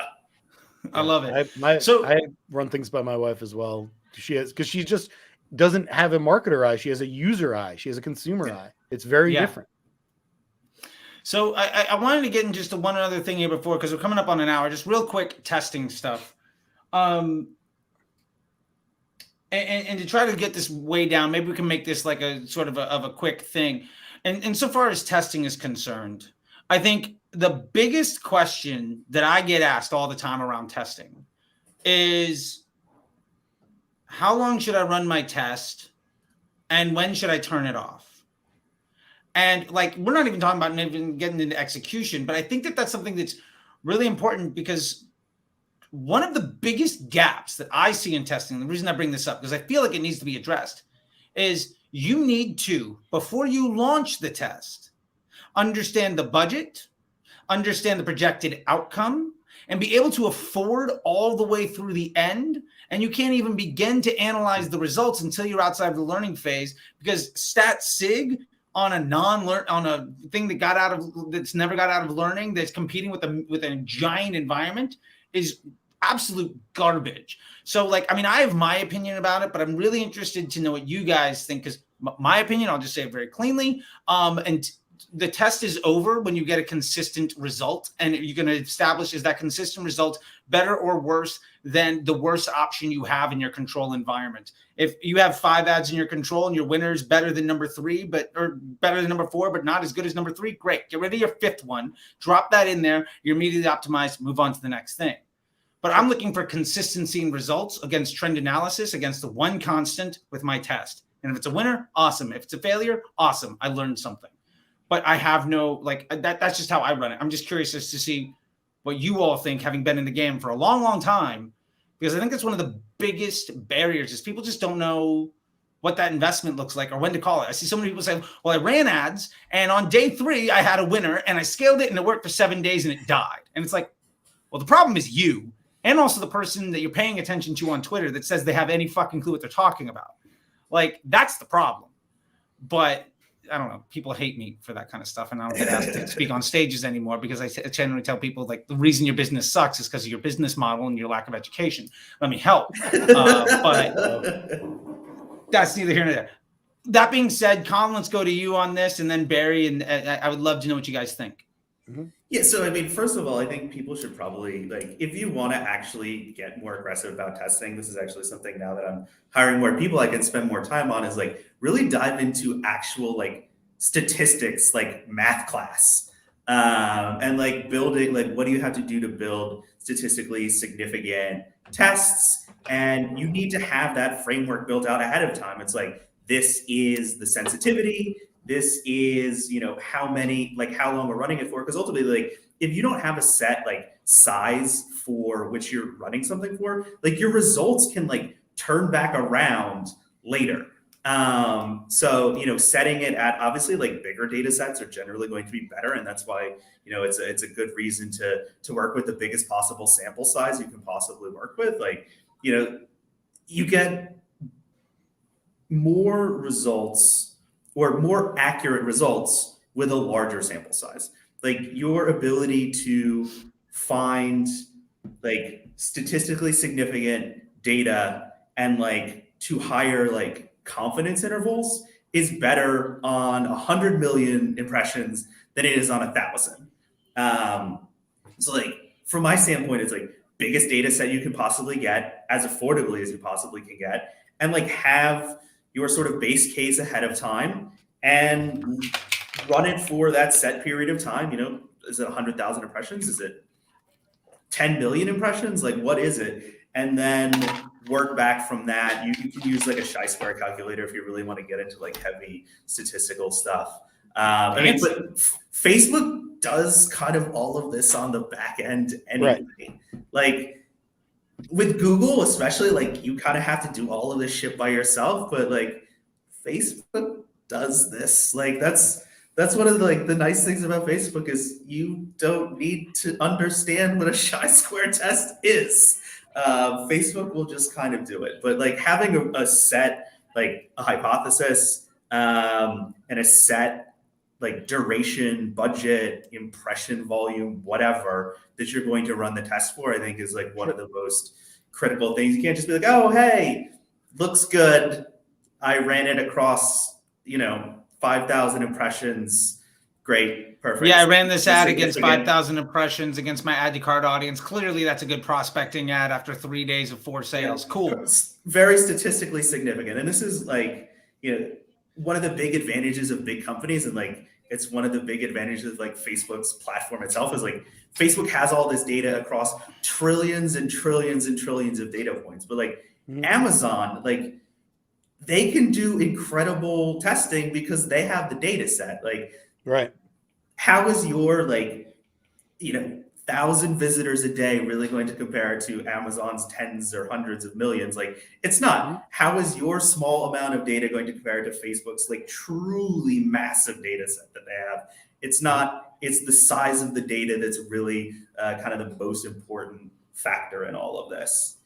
I love it. I run things by my wife as well. Because she just doesn't have a marketer eye. She has a user eye. She has a consumer eye. It's very different. So I wanted to get into just one other thing here before, because we're coming up on an hour, just real quick testing stuff. And to try to get this way down, maybe we can make this like a sort of a quick thing. And so far as testing is concerned, I think the biggest question that I get asked all the time around testing is, how long should I run my test and when should I turn it off? And like, we're not even talking about even getting into execution, but I think that that's something that's really important, because one of the biggest gaps that I see in testing, the reason I bring this up, because I feel like it needs to be addressed, is you need to, before you launch the test, understand the budget, understand the projected outcome, and be able to afford all the way through the end. And you can't even begin to analyze the results until you're outside of the learning phase, because stat sig on a thing that's never got out of learning, that's competing with a giant environment, is absolute garbage. So like, I mean, I have my opinion about it, but I'm really interested to know what you guys think, because my opinion, I'll just say it very cleanly. And the test is over when you get a consistent result, and you're going to establish, is that consistent result better or worse than the worst option you have in your control environment. If you have 5 ads in your control and your winner is better than number 3, or better than number 4, but not as good as number 3, great. Get rid of your 5th one, drop that in there. You're immediately optimized, move on to the next thing. But I'm looking for consistency in results against trend analysis, against the one constant with my test. And if it's a winner, awesome. If it's a failure, awesome. I learned something. But I have no, like, that's just how I run it. I'm just curious as to see what you all think, having been in the game for a long, long time, because I think that's one of the biggest barriers, is people just don't know what that investment looks like or when to call it. I see so many people say, well, I ran ads and on day 3, I had a winner and I scaled it and it worked for 7 days and it died. And it's like, well, the problem is you, and also the person that you're paying attention to on Twitter that says they have any fucking clue what they're talking about. Like, that's the problem. But I don't know, people hate me for that kind of stuff, and I don't get asked to speak on stages anymore because I generally tell people like the reason your business sucks is because of your business model and your lack of education. Let me help, but that's neither here nor there. That being said, Colin, let's go to you on this, and then Barry, and I would love to know what you guys think. Yeah, so I mean, first of all, I think people should probably, like, if you want to actually get more aggressive about testing, this is actually something now that I'm hiring more people I can spend more time on, is like really dive into actual like statistics, like math class, and like building, like what do you have to do to build statistically significant tests? And you need to have that framework built out ahead of time. It's like, this is the sensitivity. This is, how long we're running it for. Because ultimately, like, if you don't have a set like size for which you're running something for, like your results can like turn back around later. So, setting it at obviously like bigger data sets are generally going to be better. And that's why, it's a good reason to work with the biggest possible sample size you can possibly work with. Like, you get more results or more accurate results with a larger sample size. Like your ability to find like statistically significant data and like to higher like confidence intervals is better on 100 million impressions than it is on 1,000. So like from my standpoint, it's like biggest data set you can possibly get as affordably as you possibly can get, and like have your sort of base case ahead of time and run it for that set period of time. Is it 100,000 impressions? Is it 10 million impressions? Like, what is it? And then work back from that. You can use like a chi-square calculator if you really want to get into like heavy statistical stuff. But Facebook does kind of all of this on the back end anyway. Right. Like, with Google, especially, like you kind of have to do all of this shit by yourself, but like Facebook does this. Like that's one of the, like the nice things about Facebook is you don't need to understand what a chi-square test is. Facebook will just kind of do it. But like having a set, like a hypothesis, and a set like duration, budget, impression volume, whatever that you're going to run the test for, I think is like one of the most critical things. You can't just be like, oh, hey, looks good. I ran it across, 5,000 impressions. Great. Perfect. Yeah, I ran this ad against 5,000 impressions against my add to cart audience. Clearly, that's a good prospecting ad after 3 days of 4 sales. Yeah. Cool. It's very statistically significant. And this is like, one of the big advantages of big companies, and like it's one of the big advantages of like Facebook's platform itself, is like Facebook has all this data across trillions and trillions and trillions of data points. But like Amazon, like they can do incredible testing because they have the data set. Like, right. How is your 1,000 visitors a day really going to compare to Amazon's tens or hundreds of millions? Like, it's not. How is your small amount of data going to compare to Facebook's like truly massive data set that they have? It's not. It's the size of the data that's really kind of the most important factor in all of this.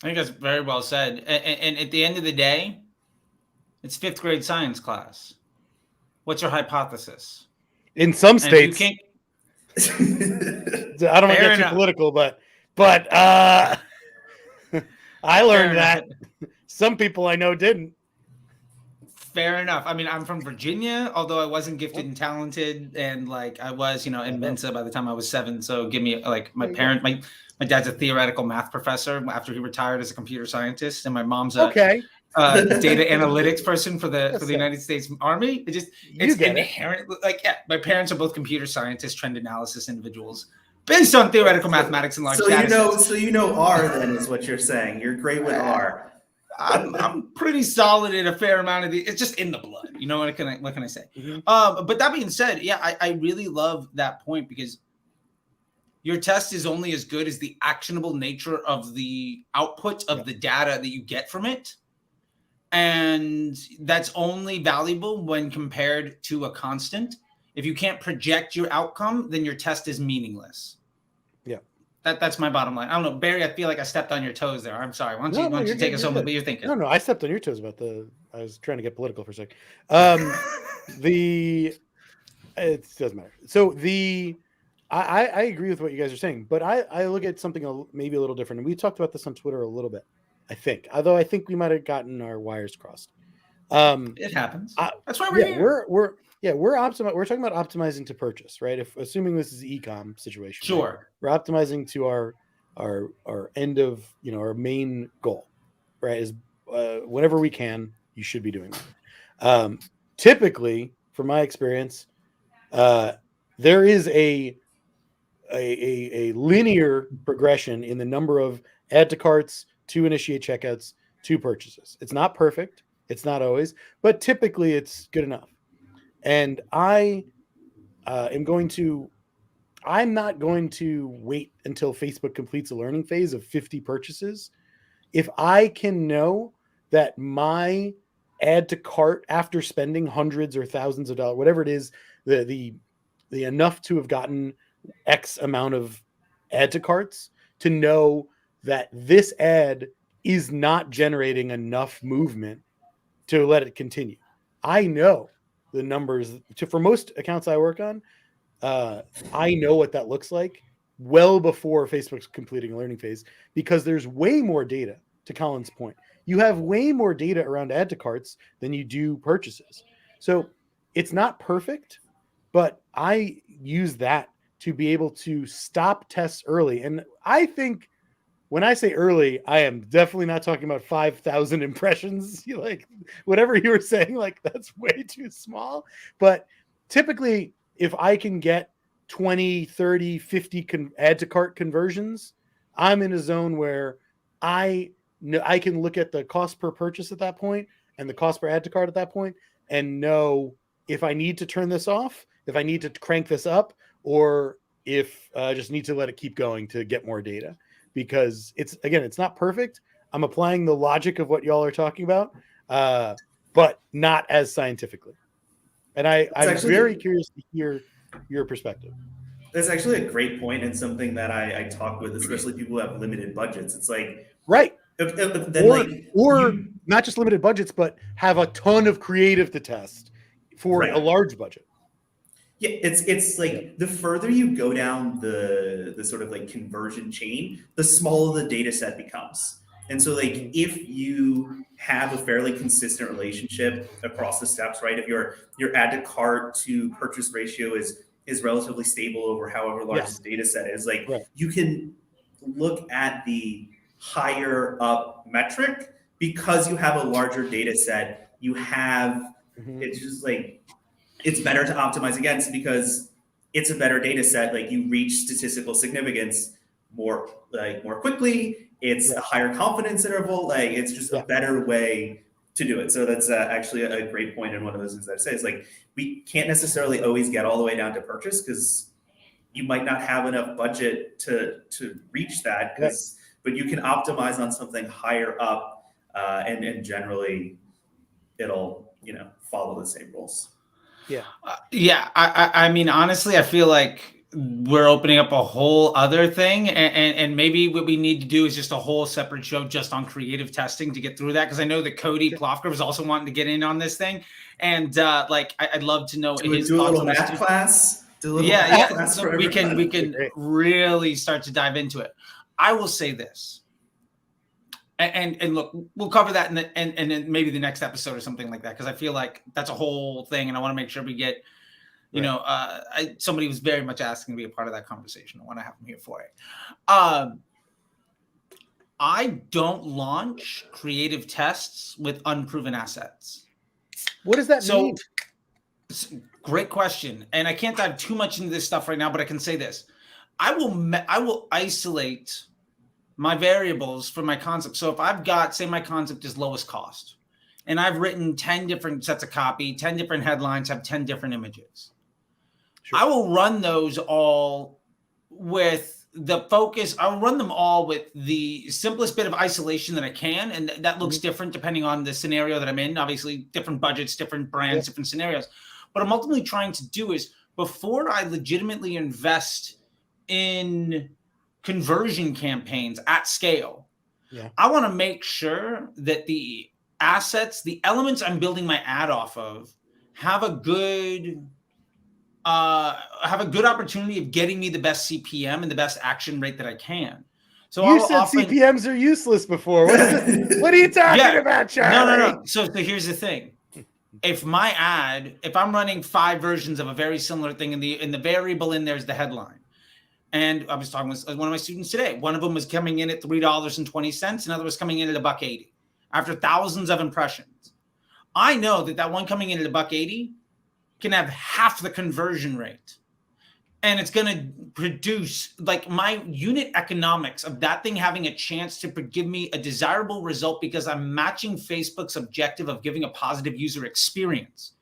I think that's very well said. And at the end of the day, it's 5th grade science class. What's your hypothesis? In some states, I don't want to get too political, but I learned that some people I know didn't. Fair enough. I mean, I'm from Virginia, although I wasn't gifted and talented, and like I was, in Mensa by the time I was 7. So give me like my parent, my dad's a theoretical math professor after he retired as a computer scientist, and my mom's a data analytics person for the United States Army. It's inherent. Like, yeah, my parents are both computer scientists, trend analysis individuals based on theoretical mathematics and large data sets. So R then is what you're saying. You're great with R. I'm pretty solid in a fair amount of it's just in the blood. What can I say? Mm-hmm. But that being said, yeah, I really love that point, because your test is only as good as the actionable nature of the output of the data that you get from it. And that's only valuable when compared to a constant. If you can't project your outcome, then your test is meaningless. Yeah. That's my bottom line. I don't know, Barry. I feel like I stepped on your toes there. I'm sorry. Why don't you you're take good, us you're home with good. what you're thinking? No, I stepped on your toes about I was trying to get political for a sec. It doesn't matter. So I agree with what you guys are saying, but I look at something maybe a little different. And we talked about this on Twitter a little bit, I think. Although I think we might have gotten our wires crossed. It happens. That's why we're here. We're talking about optimizing to purchase, right? If assuming this is an e-com situation, Sure. right? We're optimizing to our end of our main goal, right? Is whenever we can, you should be doing that. Typically, from my experience, there is a linear progression in the number of add to carts, to initiate checkouts, to purchases. It's not perfect. It's not always, but typically it's good enough. And I'm not going to wait until Facebook completes a learning phase of 50 purchases. If I can know that my add to cart after spending hundreds or thousands of dollars, whatever it is, the enough to have gotten X amount of add to carts, to know that this ad is not generating enough movement to let it continue. I know the numbers for most accounts I work on. I know what that looks like well before Facebook's completing a learning phase, because there's way more data. To Colin's point, you have way more data around add to carts than you do purchases. So it's not perfect, but I use that to be able to stop tests early. And I think when I say early, I am definitely not talking about 5,000 impressions. Like whatever you were saying, like that's way too small. But typically, if I can get 20, 30, 50 add to cart conversions, I'm in a zone where I can look at the cost per purchase at that point and the cost per add to cart at that point and know if I need to turn this off, if I need to crank this up, or if I just need to let it keep going to get more data. Because it's not perfect. I'm applying the logic of what y'all are talking about, but not as scientifically. And I'm very curious to hear your perspective. That's actually a great point, and something that I talk with, especially people who have limited budgets. It's like, right. Or not just limited budgets, but have a ton of creative to test for a large budget. Yeah, it's like the further you go down the sort of like conversion chain, the smaller the data set becomes. And so like if you have a fairly consistent relationship across the steps, right? If your add to cart to purchase ratio is relatively stable over however large the data set is, like you can look at the higher up metric because you have a larger data set. You have it's just like it's better to optimize against because it's a better data set. Like you reach statistical significance more quickly. It's a higher confidence interval. Like it's just a better way to do it. So that's actually a great point. And one of those things that I say is like, we can't necessarily always get all the way down to purchase because you might not have enough budget to reach that. But you can optimize on something higher up, and generally it'll follow the same rules. I mean, honestly, I feel like we're opening up a whole other thing, and maybe what we need to do is just a whole separate show just on creative testing to get through that, because I know that Cody Plofker was also wanting to get in on this thing, and I'd love to know his do a thoughts little on math this class. So we can really start to dive into it. I will say this. And look, we'll cover that and then maybe the next episode or something like that, because I feel like that's a whole thing, and I want to make sure we get, somebody was very much asking to be a part of that conversation. I want to have them here for it. I don't launch creative tests with unproven assets. What does that mean? Great question, and I can't dive too much into this stuff right now, but I can say this: I will isolate my variables for my concept. So if I've got, say my concept is lowest cost, and I've written 10 different sets of copy, 10 different headlines, have 10 different images. Sure. I will run those all with the focus. I'll run them all with the simplest bit of isolation that I can. And that looks different depending on the scenario that I'm in. Obviously, different budgets, different brands, different scenarios. What I'm ultimately trying to do is, before I legitimately invest in conversion campaigns at scale, I want to make sure that the assets, the elements I'm building my ad off of, have a good opportunity of getting me the best CPM and the best action rate that I can. So you said CPMs are useless before. What are you talking about, Charlie? No. So here's the thing. If I'm running 5 versions of a very similar thing, and the variable in there is the headline. And I was talking with one of my students today. One of them was coming in at $3.20. Another was coming in at $1.80 after thousands of impressions. I know that one coming in at $1.80 can have half the conversion rate. And it's going to produce, like, my unit economics of that thing having a chance to give me a desirable result because I'm matching Facebook's objective of giving a positive user experience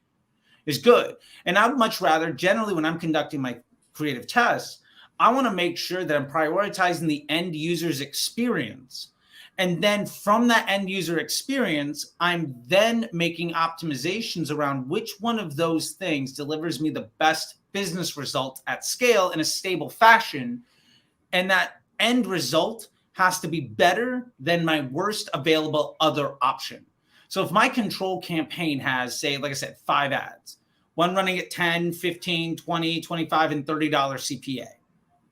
is good. And I'd much rather, generally, when I'm conducting my creative tests, I want to make sure that I'm prioritizing the end user's experience. And then from that end user experience, I'm then making optimizations around which one of those things delivers me the best business result at scale in a stable fashion. And that end result has to be better than my worst available other option. So if my control campaign has, say, like I said, 5 ads, one running at 10, 15, 20, 25, and $30 CPA.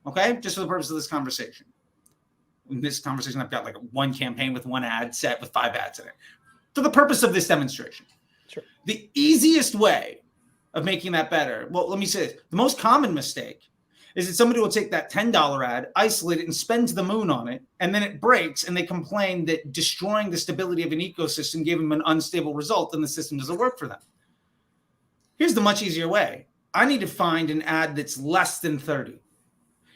Okay, just for the purpose of this conversation. In this conversation, I've got like one campaign with 1 ad set with 5 ads in it. For the purpose of this demonstration. Sure. The easiest way of making that better, well, let me say this. The most common mistake is that somebody will take that $10 ad, isolate it, and spend to the moon on it, and then it breaks, and they complain that destroying the stability of an ecosystem gave them an unstable result, and the system doesn't work for them. Here's the much easier way. I need to find an ad that's less than 30.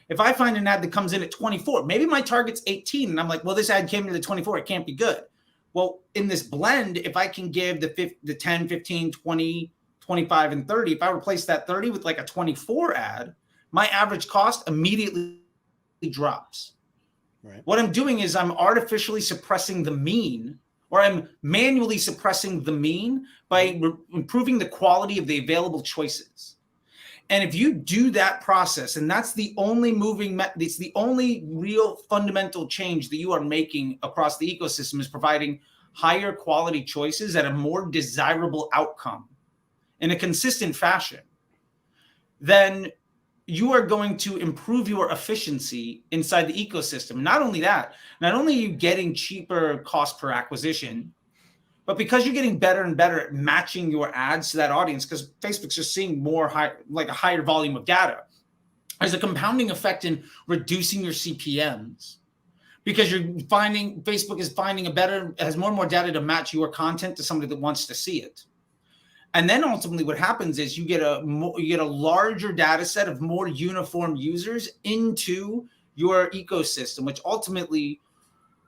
If I find an ad that comes in at 24, maybe my target's 18, and I'm like, well, this ad came in at 24, it can't be good. Well, in this blend, if I can give the 10, 15, 20, 25, and 30, if I replace that 30 with like a 24 ad, my average cost immediately drops. Right. What I'm doing is I'm artificially suppressing the mean, or I'm manually suppressing the mean by improving the quality of the available choices. And if you do that process, and that's the only it's the only real fundamental change that you are making across the ecosystem, is providing higher quality choices at a more desirable outcome in a consistent fashion, then you are going to improve your efficiency inside the ecosystem. Not only that, not only are you getting cheaper cost per acquisition, but because you're getting better and better at matching your ads to that audience, because Facebook's just seeing a higher volume of data, there's a compounding effect in reducing your CPMs, because Facebook is has more and more data to match your content to somebody that wants to see it. And then ultimately what happens is you get a larger data set of more uniform users into your ecosystem, which ultimately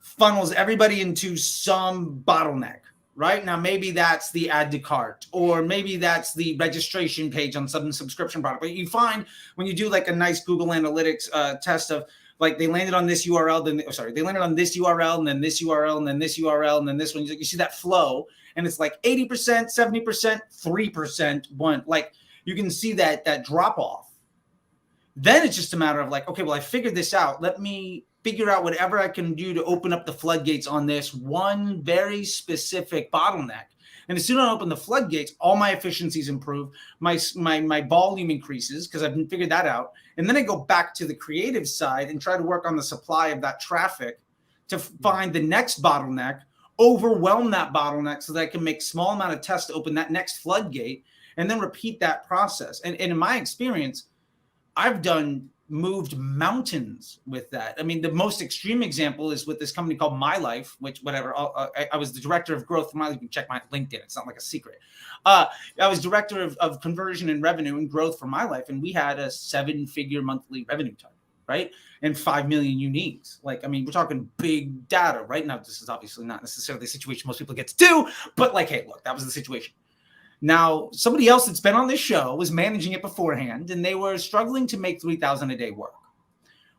funnels everybody into some bottleneck. Right now, maybe that's the add to cart, or maybe that's the registration page on some subscription product. But you find when you do like a nice Google Analytics test of, like, they landed on this URL, they landed on this URL, and then this URL, and then this URL, and then this one. You see that flow, and it's like 80%, 70%, 3%, one. Like, you can see that drop off. Then it's just a matter of like, okay, well, I figured this out. Let me figure out whatever I can do to open up the floodgates on this one very specific bottleneck. And as soon as I open the floodgates, all my efficiencies improve, my volume increases because I've figured that out. And then I go back to the creative side and try to work on the supply of that traffic to find the next bottleneck, overwhelm that bottleneck so that I can make small amount of tests to open that next floodgate, and then repeat that process. And in my experience, I've moved mountains with that. I mean, the most extreme example is with this company called My Life, which I was the director of growth for My Life. You can check my LinkedIn. It's not like a secret. I was director of conversion and revenue and growth for My Life. And we had a 7-figure monthly revenue target, right? And 5 million uniques. Like, I mean, we're talking big data right now. This is obviously not necessarily the situation most people get to do, but like, hey, look, that was the situation. Now, somebody else that's been on this show was managing it beforehand, and they were struggling to make $3,000 a day work.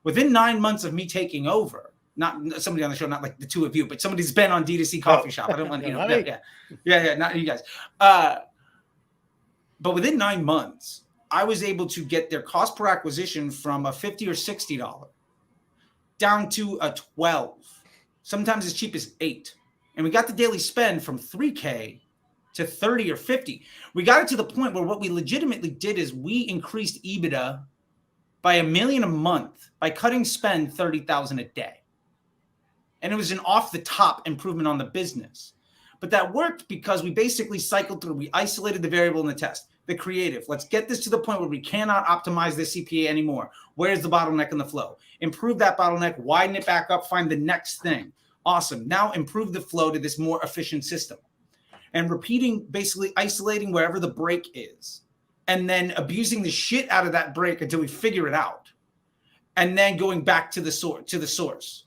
Within 9 months of me taking over, not somebody on the show, not like the two of you, but somebody who's been on D2C Coffee Shop. I don't want, not you guys. But within 9 months, I was able to get their cost per acquisition from a $50 or $60 down to a 12, sometimes as cheap as 8. And we got the daily spend from 3K to 30 or 50. We got it to the point where what we legitimately did is we increased EBITDA by $1 million a month by cutting spend 30,000 a day. And it was an off the top improvement on the business. But that worked because we basically cycled through. We isolated the variable in the test, the creative. Let's get this to the point where we cannot optimize the CPA anymore. Where's the bottleneck in the flow? Improve that bottleneck, widen it back up, find the next thing. Awesome. Now improve the flow to this more efficient system. And repeating, basically isolating wherever the break is. And then abusing the shit out of that break until we figure it out. And then going back to the source.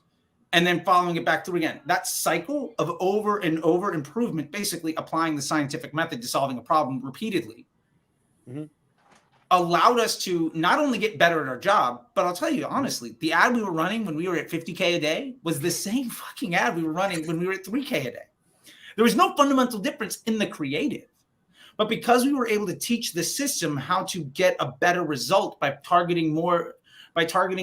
And then following it back through again. That cycle of over and over improvement, basically applying the scientific method to solving a problem repeatedly, allowed us to not only get better at our job, but I'll tell you honestly, the ad we were running when we were at 50K a day was the same fucking ad we were running when we were at 3K a day. There was no fundamental difference in the creative. But because we were able to teach the system how to get a better result by targeting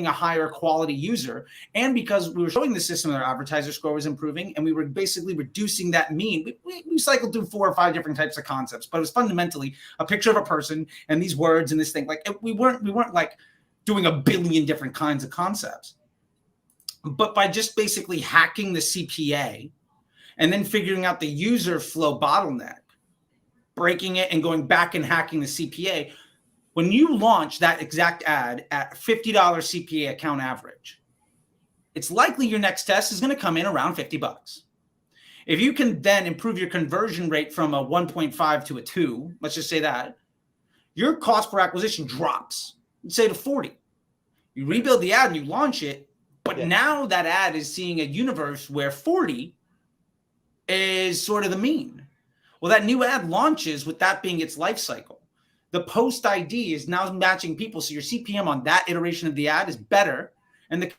a higher quality user, and because we were showing the system that our advertiser score was improving, and we were basically reducing that mean, we cycled through 4 or 5 different types of concepts, but it was fundamentally a picture of a person and these words and this thing. Like we weren't like doing a billion different kinds of concepts, but by just basically hacking the CPA and then figuring out the user flow bottleneck, breaking it and going back and hacking the CPA. When you launch that exact ad at $50 CPA account average, it's likely your next test is going to come in around $50. If you can then improve your conversion rate from a 1.5 to a 2, let's just say that, your cost per acquisition drops, say to 40. You rebuild the ad and you launch it, but now that ad is seeing a universe where 40 is sort of the mean. Well, that new ad launches with that being its life cycle. The post ID is now matching people. So your CPM on that iteration of the ad is better. And the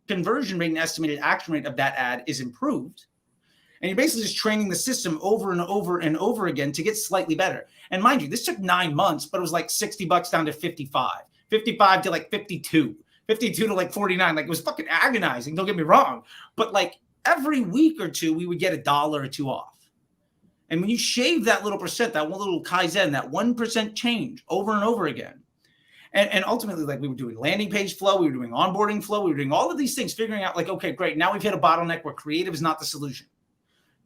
conversion rate and estimated action rate of that ad is improved. And you're basically just training the system over and over and over again to get slightly better. And mind you, this took 9 months, but it was like $60 down to 55, 55 to like 52, 52 to like 49. Like it was fucking agonizing. Don't get me wrong. But like every week or two, we would get $1 or $2 off. And when you shave that little percent, that one little Kaizen, that 1% change over and over again, and ultimately, like we were doing landing page flow, we were doing onboarding flow, we were doing all of these things, figuring out like, okay, great. Now we've hit a bottleneck where creative is not the solution.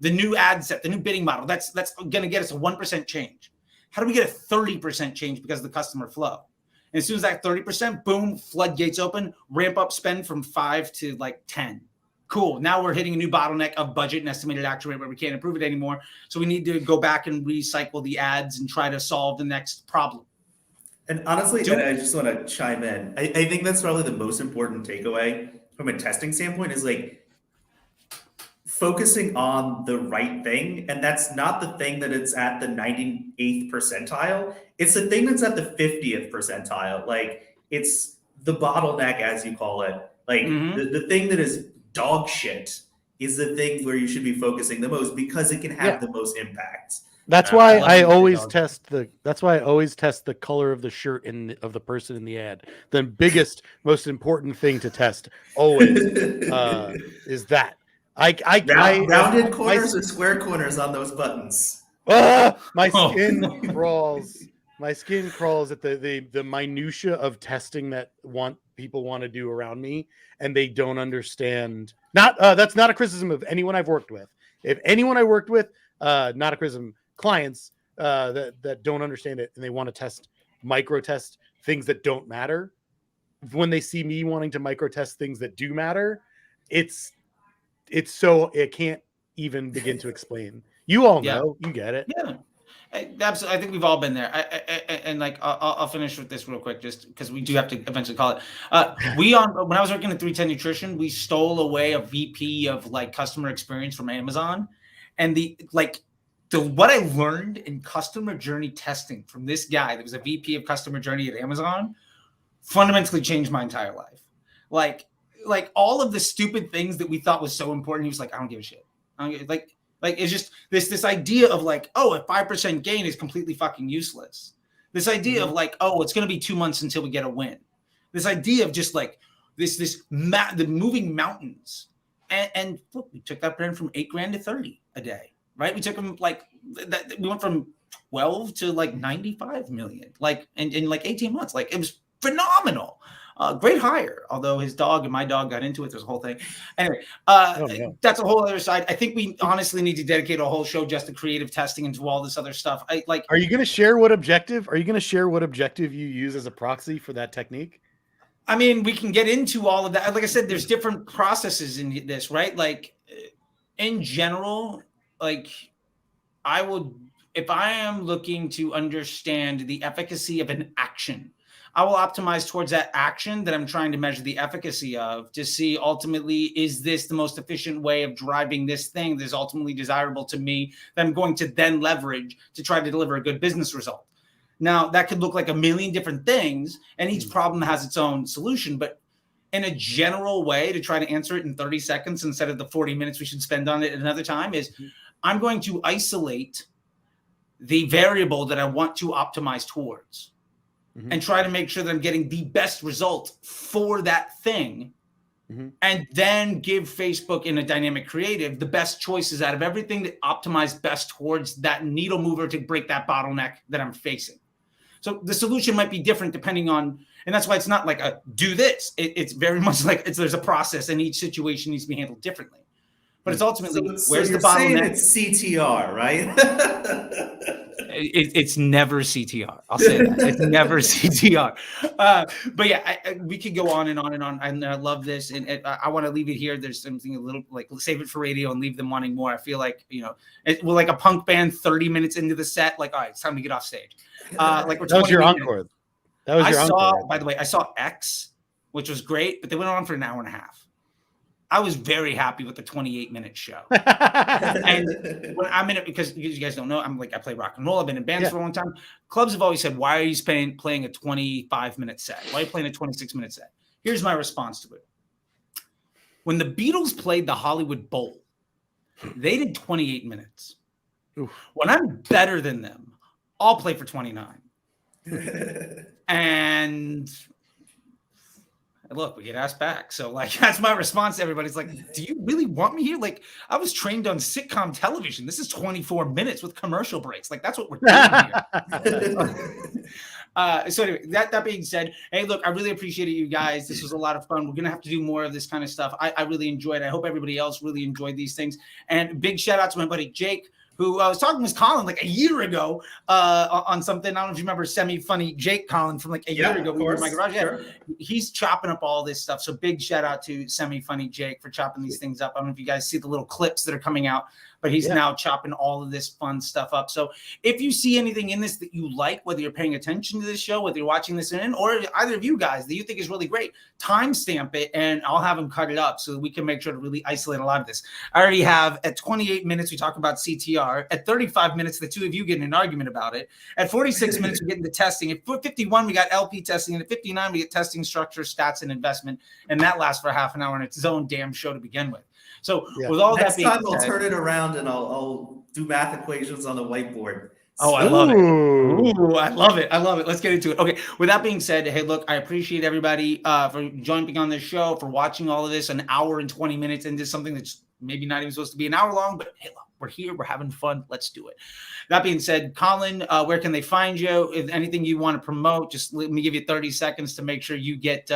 The new ad set, the new bidding model, that's going to get us a 1% change. How do we get a 30% change because of the customer flow? And as soon as that 30%, boom, floodgates open, ramp up spend from 5 to like 10. Cool. Now we're hitting a new bottleneck of budget and estimated action rate where we can't improve it anymore. So we need to go back and recycle the ads and try to solve the next problem. And honestly, and I just want to chime in. I think that's probably the most important takeaway from a testing standpoint is like focusing on the right thing. And that's not the thing that it's at the 98th percentile. It's the thing that's at the 50th percentile. Like it's the bottleneck, as you call it. Like the thing that is dog shit is the thing where you should be focusing the most because it can have the most impact. That's why I always test the color of the shirt of the person in the ad. The biggest, most important thing to test always is that. Rounded corners or square corners on those buttons. My skin crawls. My skin crawls at the minutia of testing that people want to do around me, and they don't understand. That's not a criticism of anyone I've worked with. If anyone I worked with, not a criticism. Clients that don't understand it and they want to micro test things that don't matter. When they see me wanting to micro test things that do matter, it's so it can't even begin to explain. You all know, you get it. Yeah. Absolutely. I think we've all been there. And like, I'll finish with this real quick, just because we do have to eventually call it. When I was working at 310 Nutrition, we stole away a VP of like customer experience from Amazon, and what I learned in customer journey testing from this guy that was a VP of customer journey at Amazon fundamentally changed my entire life. Like all of the stupid things that we thought was so important, he was like, I don't give a shit. Like it's just this idea of like, oh, a 5% gain is completely fucking useless. This idea of like, oh, it's going to be 2 months until we get a win. This idea of just like the moving mountains. And look, we took that brand from $8,000 to 30 a day, right? We took them like that. We went from 12 to like 95 million, like in like 18 months. Like it was phenomenal. Great hire, although his dog and my dog got into it. There's a whole thing. Anyway, that's a whole other side. I think we honestly need to dedicate a whole show just to creative testing and to all this other stuff. Are you going to share what objective? Are you going to share what objective you use as a proxy for that technique? I mean, we can get into all of that. Like I said, there's different processes in this, right? Like in general, like if I am looking to understand the efficacy of an action, I will optimize towards that action that I'm trying to measure the efficacy of to see ultimately, is this the most efficient way of driving this thing that is ultimately desirable to me that I'm going to then leverage to try to deliver a good business result. Now, that could look like a million different things, and each problem has its own solution. But in a general way, to try to answer it in 30 seconds instead of the 40 minutes we should spend on it another time, is I'm going to isolate the variable that I want to optimize towards and try to make sure that I'm getting the best result for that thing. And then give Facebook in a dynamic creative the best choices out of everything that optimize best towards that needle mover to break that bottleneck that I'm facing. So the solution might be different depending on, and that's why it's not like a do this. It's very much like there's a process, and each situation needs to be handled differently. But it's ultimately where's the bottleneck? It's CTR, right? It's never CTR. I'll say that. It's never CTR. But yeah, we could go on and on and on. And I love this. And I want to leave it here. There's something a little like save it for radio and leave them wanting more. I feel like, we're like a punk band 30 minutes into the set. Like, all right, it's time to get off stage. Like that was your encore. That was your encore. By the way, I saw X, which was great, but they went on for an hour and a half. I was very happy with the 28-minute show. And when I'm in it, because you guys don't know, I play rock and roll. I've been in bands for a long time. Clubs have always said, why are you playing a 25-minute set? Why are you playing a 26-minute set? Here's my response to it. When the Beatles played the Hollywood Bowl, they did 28 minutes. Oof. When I'm better than them, I'll play for 29. And look, we get asked back. So that's my response to everybody. It's like, do you really want me here? Like, I was trained on sitcom television. This is 24 minutes with commercial breaks. Like, that's what we're doing here. So anyway, that being said, hey, look, I really appreciated you guys. This was a lot of fun. We're going to have to do more of this kind of stuff. I really enjoyed it. I hope everybody else really enjoyed these things. And big shout out to my buddy, Jake, who I was talking with Collin like a year ago on something. I don't know if you remember semi-funny Jake Collin from like a year ago. We were in my garage. Sure. He's chopping up all this stuff. So big shout out to semi-funny Jake for chopping these things up. I don't know if you guys see the little clips that are coming out, but he's now chopping all of this fun stuff up. So if you see anything in this that you like, whether you're paying attention to this show, whether you're watching this in, or either of you guys that you think is really great, timestamp it and I'll have him cut it up so that we can make sure to really isolate a lot of this. I already have at 28 minutes, we talk about CTR. At 35 minutes, the two of you get in an argument about it. At 46 minutes, we get into testing. At 51, we got LP testing. And at 59, we get testing structure, stats, and investment. And that lasts for half an hour, and it's its own damn show to begin with. So with all Next that being time, said, I'll turn it around and I'll do math equations on the whiteboard. Oh, I love it. Ooh, I love it. I love it. Let's get into it. Okay. With that being said, hey, look, I appreciate everybody for jumping on this show, for watching all of this, an hour and 20 minutes into something that's maybe not even supposed to be an hour long, but hey, look, we're here. We're having fun. Let's do it. That being said, Collin, where can they find you? If anything you want to promote, just let me give you 30 seconds to make sure you get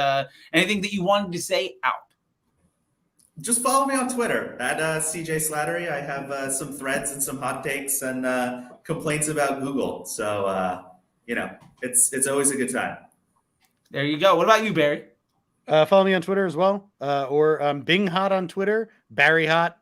anything that you wanted to say out. Just follow me on Twitter at CJ Slattery. I have some threads and some hot takes and complaints about Google. So, it's always a good time. There you go. What about you, Barry? Follow me on Twitter as well. Or Bing Hott on Twitter. Barry Hott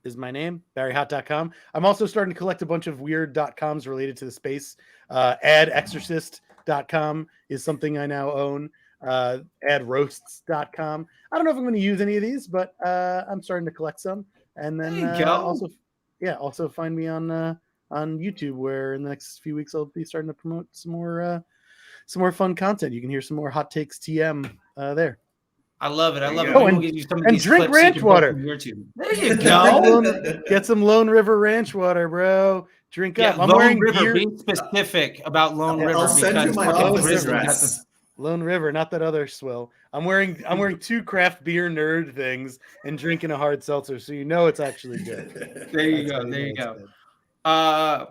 is my name. BarryHott.com. I'm also starting to collect a bunch of weird .coms related to the space. AdExorcist.com is something I now own. AdRoasts.com. I don't know if I'm going to use any of these, but I'm starting to collect some. And then also find me on YouTube, where in the next few weeks I'll be starting to promote some more fun content. You can hear some more Hot Takes TM there. I love it. I love it. Oh, and drink ranch water. There you go. Get some Lone River ranch water, bro. Drink up. I'm Lone wearing River. gear. Be specific about Lone River. I'll send you my office address. Lone River, not that other swill. I'm wearing 2 craft beer nerd things and drinking a hard seltzer, so you know it's actually good. There you That's how go. There know you it's go. good.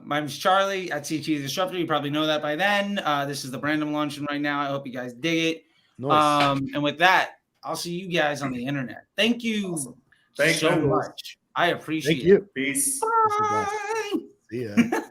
My name's Charlie at CT Disruptor. You probably know that by then. This is the brand I'm launching right now. I hope you guys dig it. Nice. And with that, I'll see you guys on the internet. Thank you Awesome. Thanks so man. much. I appreciate Thank you. it. Peace. Bye. See ya.